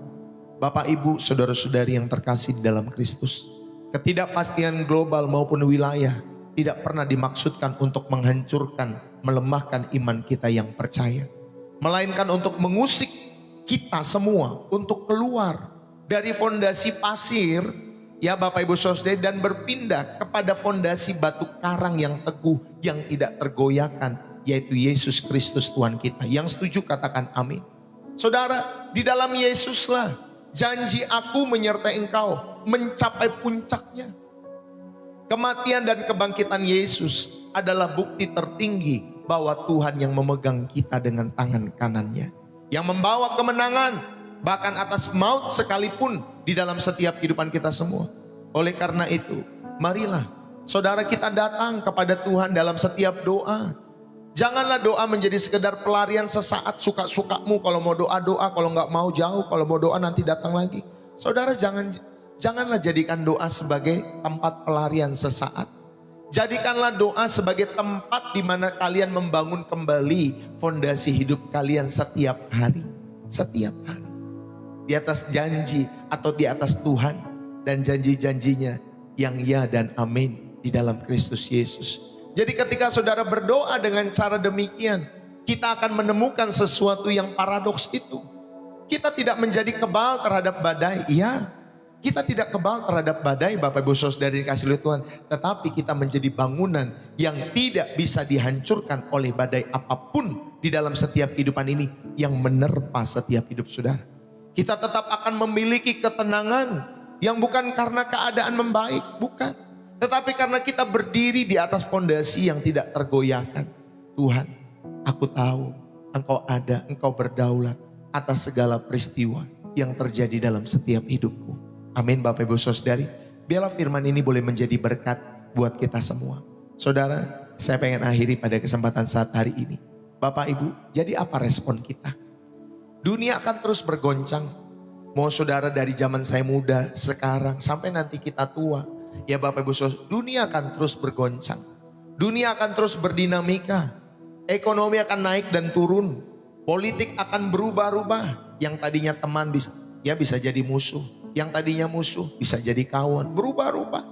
Bapak Ibu, saudara-saudari yang terkasih di dalam Kristus, ketidakpastian global maupun wilayah tidak pernah dimaksudkan untuk menghancurkan, melemahkan iman kita yang percaya. Melainkan untuk mengusik kita semua untuk keluar dari fondasi pasir ya Bapak Ibu Saudara dan berpindah kepada fondasi batu karang yang teguh yang tidak tergoyahkan, yaitu Yesus Kristus Tuhan kita. Yang setuju katakan amin. Saudara, di dalam Yesuslah janji aku menyertai engkau mencapai puncaknya. Kematian dan kebangkitan Yesus adalah bukti tertinggi bahwa Tuhan yang memegang kita dengan tangan kanannya, yang membawa kemenangan bahkan atas maut sekalipun di dalam setiap kehidupan kita semua. Oleh karena itu, marilah saudara kita datang kepada Tuhan dalam setiap doa. Janganlah doa menjadi sekedar pelarian sesaat suka-sukamu. Kalau mau doa-doa, kalau nggak mau jauh, kalau mau doa nanti datang lagi. Saudara janganlah jadikan doa sebagai tempat pelarian sesaat. Jadikanlah doa sebagai tempat di mana kalian membangun kembali fondasi hidup kalian setiap hari. Setiap hari. Di atas janji atau di atas Tuhan dan janji-janjinya yang ya dan amin di dalam Kristus Yesus. Jadi ketika saudara berdoa dengan cara demikian, kita akan menemukan sesuatu yang paradoks itu. Kita tidak menjadi kebal terhadap badai, iya. Kita tidak kebal terhadap badai Bapak Ibu Saudara dikasih oleh Tuhan. Tetapi kita menjadi bangunan yang tidak bisa dihancurkan oleh badai apapun di dalam setiap kehidupan ini yang menerpa setiap hidup saudara. Kita tetap akan memiliki ketenangan yang bukan karena keadaan membaik, bukan. Tetapi karena kita berdiri di atas fondasi yang tidak tergoyahkan. Tuhan, aku tahu Engkau ada, Engkau berdaulat atas segala peristiwa yang terjadi dalam setiap hidupku. Amin Bapak Ibu Saudari. Biarlah firman ini boleh menjadi berkat buat kita semua. Saudara, saya pengen akhiri pada kesempatan saat hari ini. Bapak Ibu, jadi apa respon kita? Dunia akan terus bergoncang. Mau saudara dari zaman saya muda, sekarang, sampai nanti kita tua. Ya Bapak Ibu Saudara, dunia akan terus bergoncang. Dunia akan terus berdinamika. Ekonomi akan naik dan turun. Politik akan berubah-ubah. Yang tadinya teman bisa jadi musuh. Yang tadinya musuh bisa jadi kawan, berubah-ubah.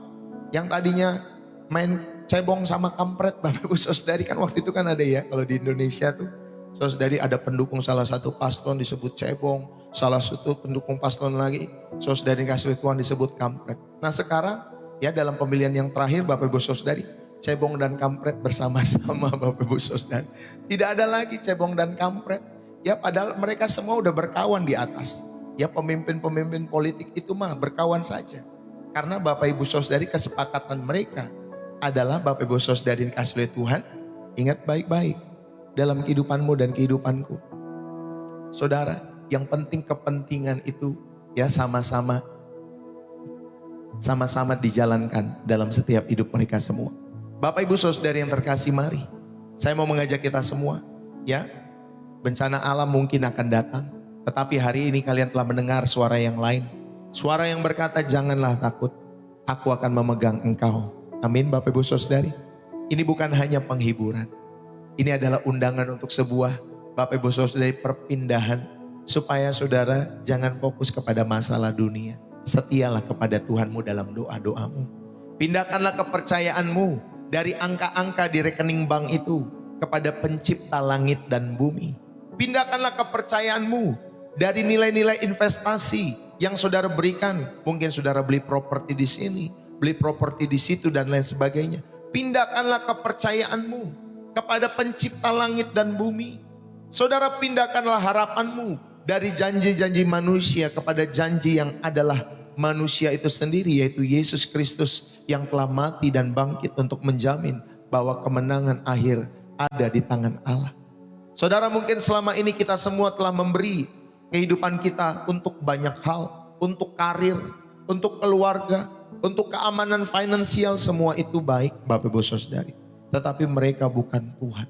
Yang tadinya main cebong sama kampret Bapak Ibu Saudari, kan waktu itu kan ada ya kalau di Indonesia tuh. Saudari ada pendukung salah satu paslon disebut cebong, salah satu pendukung paslon lagi saudari kasih Tuhan disebut kampret. Nah sekarang ya dalam pemilihan yang terakhir Bapak Ibu Saudari, cebong dan kampret bersama-sama Bapak Ibu Saudari. Tidak ada lagi cebong dan kampret. Ya padahal mereka semua udah berkawan di atas. Ya pemimpin-pemimpin politik itu mah berkawan saja. Karena Bapak Ibu Saudari kesepakatan mereka adalah Bapak Ibu Saudari dikasih oleh Tuhan. Ingat baik-baik dalam kehidupanmu dan kehidupanku. Saudara, yang penting kepentingan itu ya sama-sama dijalankan dalam setiap hidup mereka semua. Bapak Ibu Saudari yang terkasih, mari. Saya mau mengajak kita semua ya. Bencana alam mungkin akan datang. Tetapi hari ini kalian telah mendengar suara yang lain. Suara yang berkata janganlah takut. Aku akan memegang engkau. Amin Bapak Ibu Saudari. Ini bukan hanya penghiburan. Ini adalah undangan untuk sebuah Bapak Ibu Saudari perpindahan supaya saudara jangan fokus kepada masalah dunia. Setialah kepada Tuhanmu dalam doa-doamu. Pindahkanlah kepercayaanmu dari angka-angka di rekening bank itu kepada pencipta langit dan bumi. Pindahkanlah kepercayaanmu dari nilai-nilai investasi yang saudara berikan. Mungkin saudara beli properti di sini, beli properti di situ dan lain sebagainya. Pindahkanlah kepercayaanmu kepada pencipta langit dan bumi. Saudara pindahkanlah harapanmu dari janji-janji manusia kepada janji yang adalah manusia itu sendiri, yaitu Yesus Kristus yang telah mati dan bangkit untuk menjamin bahwa kemenangan akhir ada di tangan Allah. Saudara, mungkin selama ini kita semua telah memberi kehidupan kita untuk banyak hal, untuk karir, untuk keluarga, untuk keamanan finansial, semua itu baik Bapak Ibu Saudari. Tetapi mereka bukan Tuhan.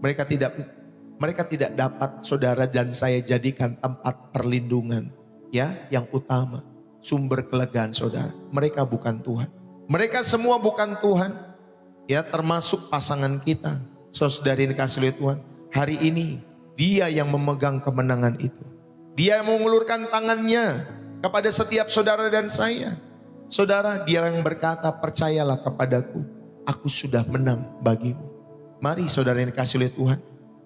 Mereka tidak dapat saudara dan saya jadikan tempat perlindungan, ya, yang utama, sumber kelegaan saudara. Mereka bukan Tuhan. Mereka semua bukan Tuhan, ya, termasuk pasangan kita. Saudari yang dikasihi oleh Tuhan, hari ini Dia yang memegang kemenangan itu. Dia yang mengulurkan tangannya kepada setiap saudara dan saya. Saudara, Dia yang berkata, percayalah kepadaku, aku sudah menang bagimu. Mari saudara yang dikasihi oleh Tuhan,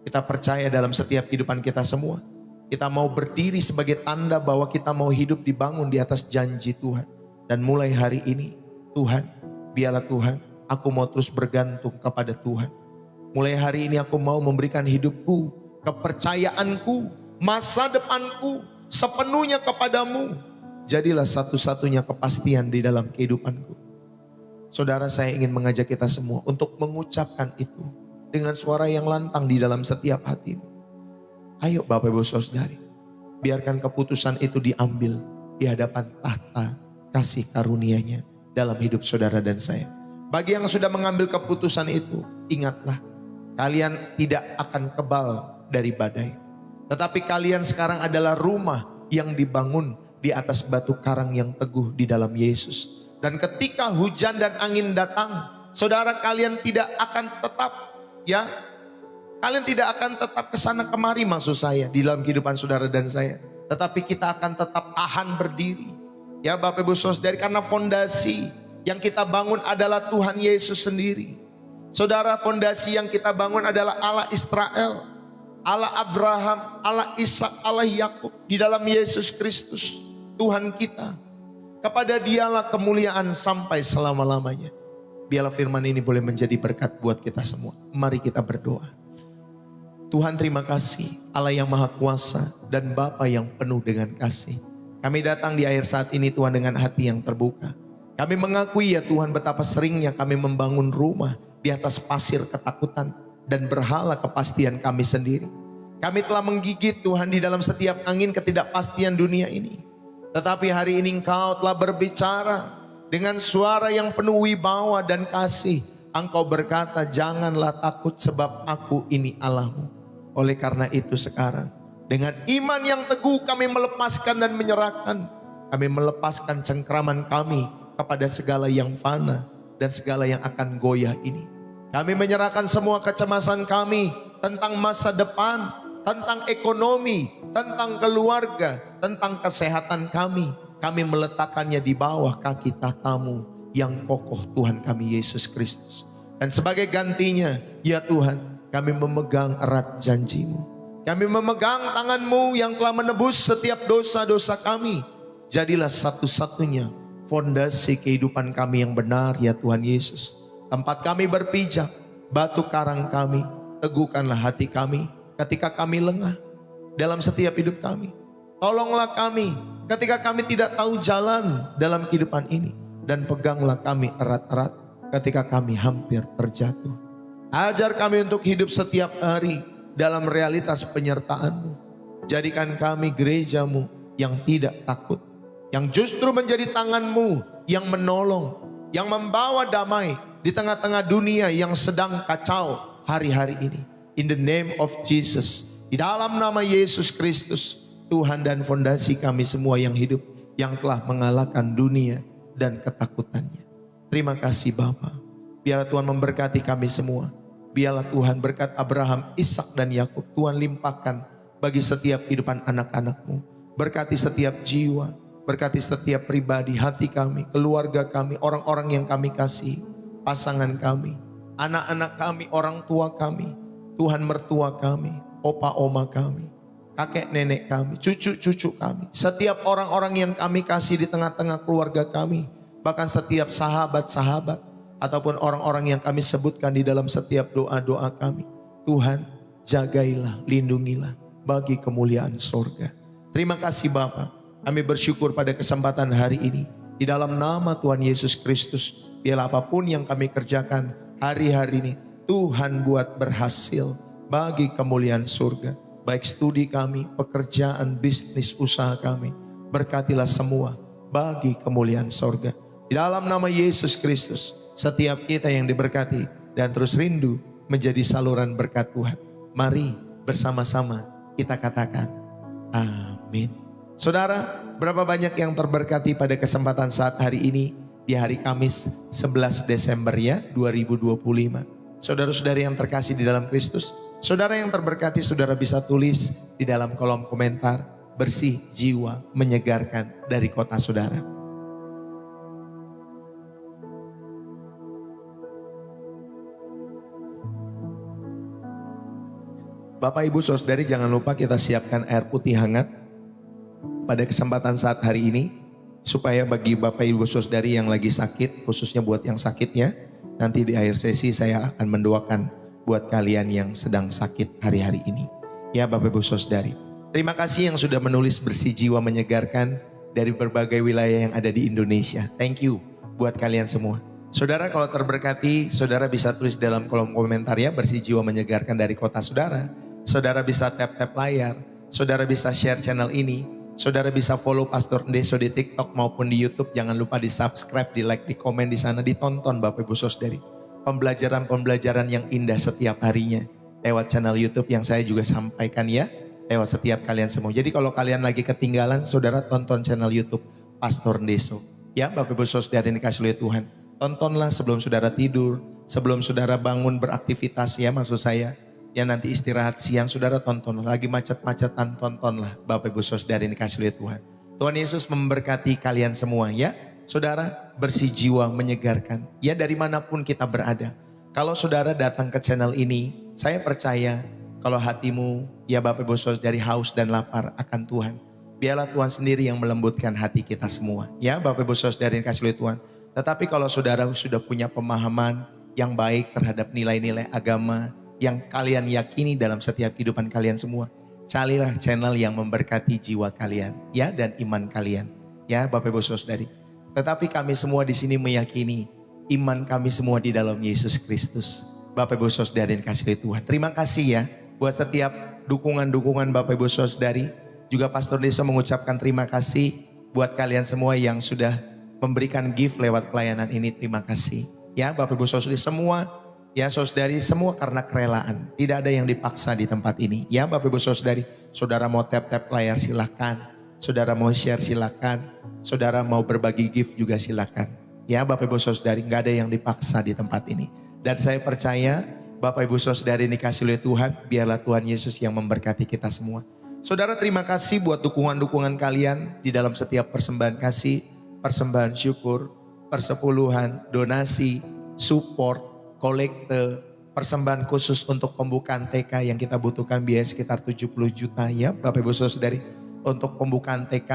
kita percaya dalam setiap kehidupan kita semua. Kita mau berdiri sebagai tanda bahwa kita mau hidup dibangun di atas janji Tuhan. Dan mulai hari ini, Tuhan, biarlah Tuhan, aku mau terus bergantung kepada Tuhan. Mulai hari ini aku mau memberikan hidupku, kepercayaanku, masa depanku sepenuhnya kepadamu. Jadilah satu-satunya kepastian di dalam kehidupanku. Saudara, saya ingin mengajak kita semua untuk mengucapkan itu dengan suara yang lantang di dalam setiap hatimu. Ayo Bapak Ibu Saudari, biarkan keputusan itu diambil di hadapan tahta kasih karunia-Nya dalam hidup saudara dan saya. Bagi yang sudah mengambil keputusan itu, ingatlah, kalian tidak akan kebal dari badai. Tetapi kalian sekarang adalah rumah yang dibangun di atas batu karang yang teguh di dalam Yesus. Dan ketika hujan dan angin datang, saudara, kalian tidak akan tetap, ya, kalian tidak akan tetap kesana kemari, maksud saya, di dalam kehidupan saudara dan saya. Tetapi kita akan tetap tahan berdiri, ya Bapak Ibu Saudari, karena fondasi yang kita bangun adalah Tuhan Yesus sendiri. Saudara, fondasi yang kita bangun adalah Allah Israel, Allah Abraham, Allah Ishak, Allah Yakub, di dalam Yesus Kristus, Tuhan kita. Kepada Dialah kemuliaan sampai selama-lamanya. Biarlah firman ini boleh menjadi berkat buat kita semua. Mari kita berdoa. Tuhan, terima kasih, Allah yang Maha Kuasa dan Bapa yang penuh dengan kasih. Kami datang di akhir saat ini Tuhan dengan hati yang terbuka. Kami mengakui ya Tuhan betapa seringnya kami membangun rumah di atas pasir ketakutan dan berhala kepastian kami sendiri. Kami telah menggigit Tuhan di dalam setiap angin ketidakpastian dunia ini. Tetapi hari ini Engkau telah berbicara dengan suara yang penuh wibawa dan kasih. Engkau berkata, janganlah takut sebab aku ini Allahmu. Oleh karena itu sekarang, dengan iman yang teguh kami melepaskan dan menyerahkan. Kami melepaskan cengkraman kami kepada segala yang fana dan segala yang akan goyah ini. Kami menyerahkan semua kecemasan kami tentang masa depan, tentang ekonomi, tentang keluarga, tentang kesehatan kami. Kami meletakkannya di bawah kaki tahta-Mu yang kokoh, Tuhan kami Yesus Kristus. Dan sebagai gantinya, ya Tuhan, kami memegang erat janji-Mu. Kami memegang tangan-Mu yang telah menebus setiap dosa-dosa kami. Jadilah satu-satunya fondasi kehidupan kami yang benar, ya Tuhan Yesus. Tempat kami berpijak, batu karang kami, teguhkanlah hati kami ketika kami lengah dalam setiap hidup kami. Tolonglah kami ketika kami tidak tahu jalan dalam kehidupan ini. Dan peganglah kami erat-erat ketika kami hampir terjatuh. Ajar kami untuk hidup setiap hari dalam realitas penyertaan-Mu. Jadikan kami gereja-Mu yang tidak takut, yang justru menjadi tangan-Mu yang menolong, yang membawa damai di tengah-tengah dunia yang sedang kacau hari-hari ini. In the name of Jesus, di dalam nama Yesus Kristus, Tuhan dan fondasi kami semua yang hidup, yang telah mengalahkan dunia dan ketakutannya. Terima kasih Bapa. Biarlah Tuhan memberkati kami semua. Biarlah Tuhan berkat Abraham, Ishak dan Yakub, Tuhan limpahkan bagi setiap kehidupan anak-anak-Mu. Berkati setiap jiwa, berkati setiap pribadi, hati kami, keluarga kami, orang-orang yang kami kasih, pasangan kami, anak-anak kami, orang tua kami, Tuhan mertua kami, opa oma kami, kakek nenek kami, cucu-cucu kami, setiap orang-orang yang kami kasih di tengah-tengah keluarga kami, bahkan setiap sahabat-sahabat, ataupun orang-orang yang kami sebutkan di dalam setiap doa-doa kami. Tuhan, jagailah, lindungilah bagi kemuliaan sorga. Terima kasih Bapa. Kami bersyukur pada kesempatan hari ini. Di dalam nama Tuhan Yesus Kristus, biarlah apapun yang kami kerjakan hari-hari ini, Tuhan buat berhasil bagi kemuliaan surga. Baik studi kami, pekerjaan, bisnis, usaha kami. Berkatilah semua bagi kemuliaan sorga. Di dalam nama Yesus Kristus, setiap kita yang diberkati dan terus rindu menjadi saluran berkat Tuhan. Mari bersama-sama kita katakan amin. Saudara, berapa banyak yang terberkati pada kesempatan saat hari ini di hari Kamis 11 Desember ya 2025. Saudara-saudari yang terkasih di dalam Kristus, saudara yang terberkati, saudara bisa tulis di dalam kolom komentar, bersih jiwa menyegarkan dari kota saudara. Bapak Ibu Saudari, jangan lupa kita siapkan air putih hangat pada kesempatan saat hari ini, supaya bagi Bapak Ibu Saudari yang lagi sakit, khususnya buat yang sakit ya, nanti di akhir sesi saya akan mendoakan buat kalian yang sedang sakit hari-hari ini. Ya Bapak Ibu Saudari, terima kasih yang sudah menulis bersih jiwa menyegarkan dari berbagai wilayah yang ada di Indonesia. Thank you buat kalian semua. Saudara, kalau terberkati, saudara bisa tulis dalam kolom komentar ya, bersih jiwa menyegarkan dari kota saudara. Saudara bisa tap-tap layar, saudara bisa share channel ini, saudara bisa follow Pastor Ndeso di TikTok maupun di YouTube. Jangan lupa di subscribe, di like, di komen di sana, ditonton Bapak Ibu Saudari. Pembelajaran-pembelajaran yang indah setiap harinya lewat channel YouTube yang saya juga sampaikan ya, lewat setiap kalian semua. Jadi kalau kalian lagi ketinggalan, saudara tonton channel YouTube Pastor Ndeso. Ya Bapak Ibu Saudari yang dikasih oleh Tuhan, tontonlah sebelum saudara tidur, sebelum saudara bangun beraktivitas ya, maksud saya. Ya nanti istirahat siang, saudara tonton. Lagi macet-macetan, tontonlah Bapak Ibu Saudari yang dikasih oleh Tuhan. Tuhan Yesus memberkati kalian semua ya. Saudara, bersih jiwa menyegarkan. Ya dari manapun kita berada. Kalau saudara datang ke channel ini, saya percaya kalau hatimu ya Bapak Ibu Saudari haus dan lapar akan Tuhan, biarlah Tuhan sendiri yang melembutkan hati kita semua. Ya Bapak Ibu Saudari yang dikasih oleh Tuhan. Tetapi kalau saudara sudah punya pemahaman yang baik terhadap nilai-nilai agama yang kalian yakini dalam setiap kehidupan kalian semua, carilah channel yang memberkati jiwa kalian ya dan iman kalian ya Bapak Ibu Saudari. Tetapi kami semua di sini meyakini iman kami semua di dalam Yesus Kristus. Bapak Ibu Saudari yang kasih Tuhan, terima kasih ya buat setiap dukungan-dukungan Bapak Ibu Saudari. Juga Pastor Ndeso mengucapkan terima kasih buat kalian semua yang sudah memberikan gift lewat pelayanan ini. Terima kasih ya Bapak Ibu Saudari semua. Ya saudari, semua karena kerelaan. Tidak ada yang dipaksa di tempat ini. Ya Bapak Ibu Saudari, saudara mau tap-tap layar silakan. Saudara mau share silakan. Saudara mau berbagi gift juga silakan. Ya Bapak Ibu Saudari, gak ada yang dipaksa di tempat ini. Dan saya percaya Bapak Ibu Saudari dikasih oleh Tuhan, biarlah Tuhan Yesus yang memberkati kita semua. Saudara, terima kasih buat dukungan-dukungan kalian di dalam setiap persembahan kasih, persembahan syukur, persepuluhan, donasi, support, kolekte, persembahan khusus untuk pembukaan TK yang kita butuhkan biaya sekitar 70 juta ya Bapak Ibu Saudari, untuk pembukaan TK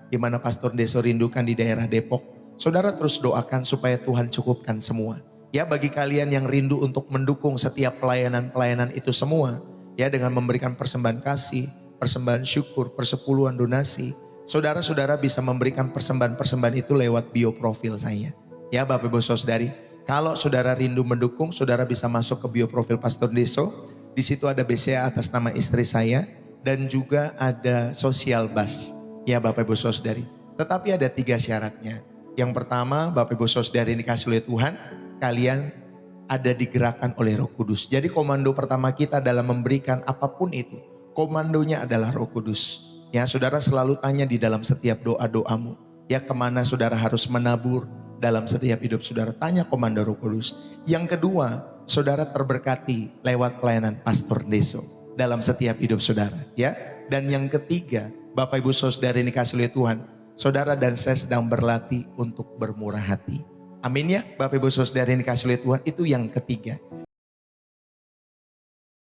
di mana Pastor Ndeso rindukan di daerah Depok. Saudara terus doakan supaya Tuhan cukupkan semua. Ya bagi kalian yang rindu untuk mendukung setiap pelayanan-pelayanan itu semua ya, dengan memberikan persembahan kasih, persembahan syukur, persepuluhan, donasi, saudara-saudara bisa memberikan persembahan-persembahan itu lewat bio profil saya. Ya Bapak Ibu Saudari, kalau saudara rindu mendukung, saudara bisa masuk ke bio profil Pastor Ndeso. Di situ ada BCA atas nama istri saya dan juga ada social bus. Ya Bapak Ibu Saudari. Tetapi ada 3 syaratnya. Yang pertama, Bapak Ibu Saudari dikasih oleh Tuhan, kalian ada digerakkan oleh Roh Kudus. Jadi komando pertama kita dalam memberikan apapun itu, komandonya adalah Roh Kudus. Ya saudara selalu tanya di dalam setiap doa-doamu, ya kemana saudara harus menabur dalam setiap hidup saudara, tanya komando Roh Kudus. Yang kedua, saudara terberkati lewat pelayanan Pastor Ndeso dalam setiap hidup saudara. Ya, Dan yang ketiga, Bapak Ibu Saudara ini kasih oleh Tuhan, saudara dan saya sedang berlatih untuk bermurah hati. Amin ya, Bapak Ibu Saudara ini kasih oleh Tuhan, itu yang ketiga.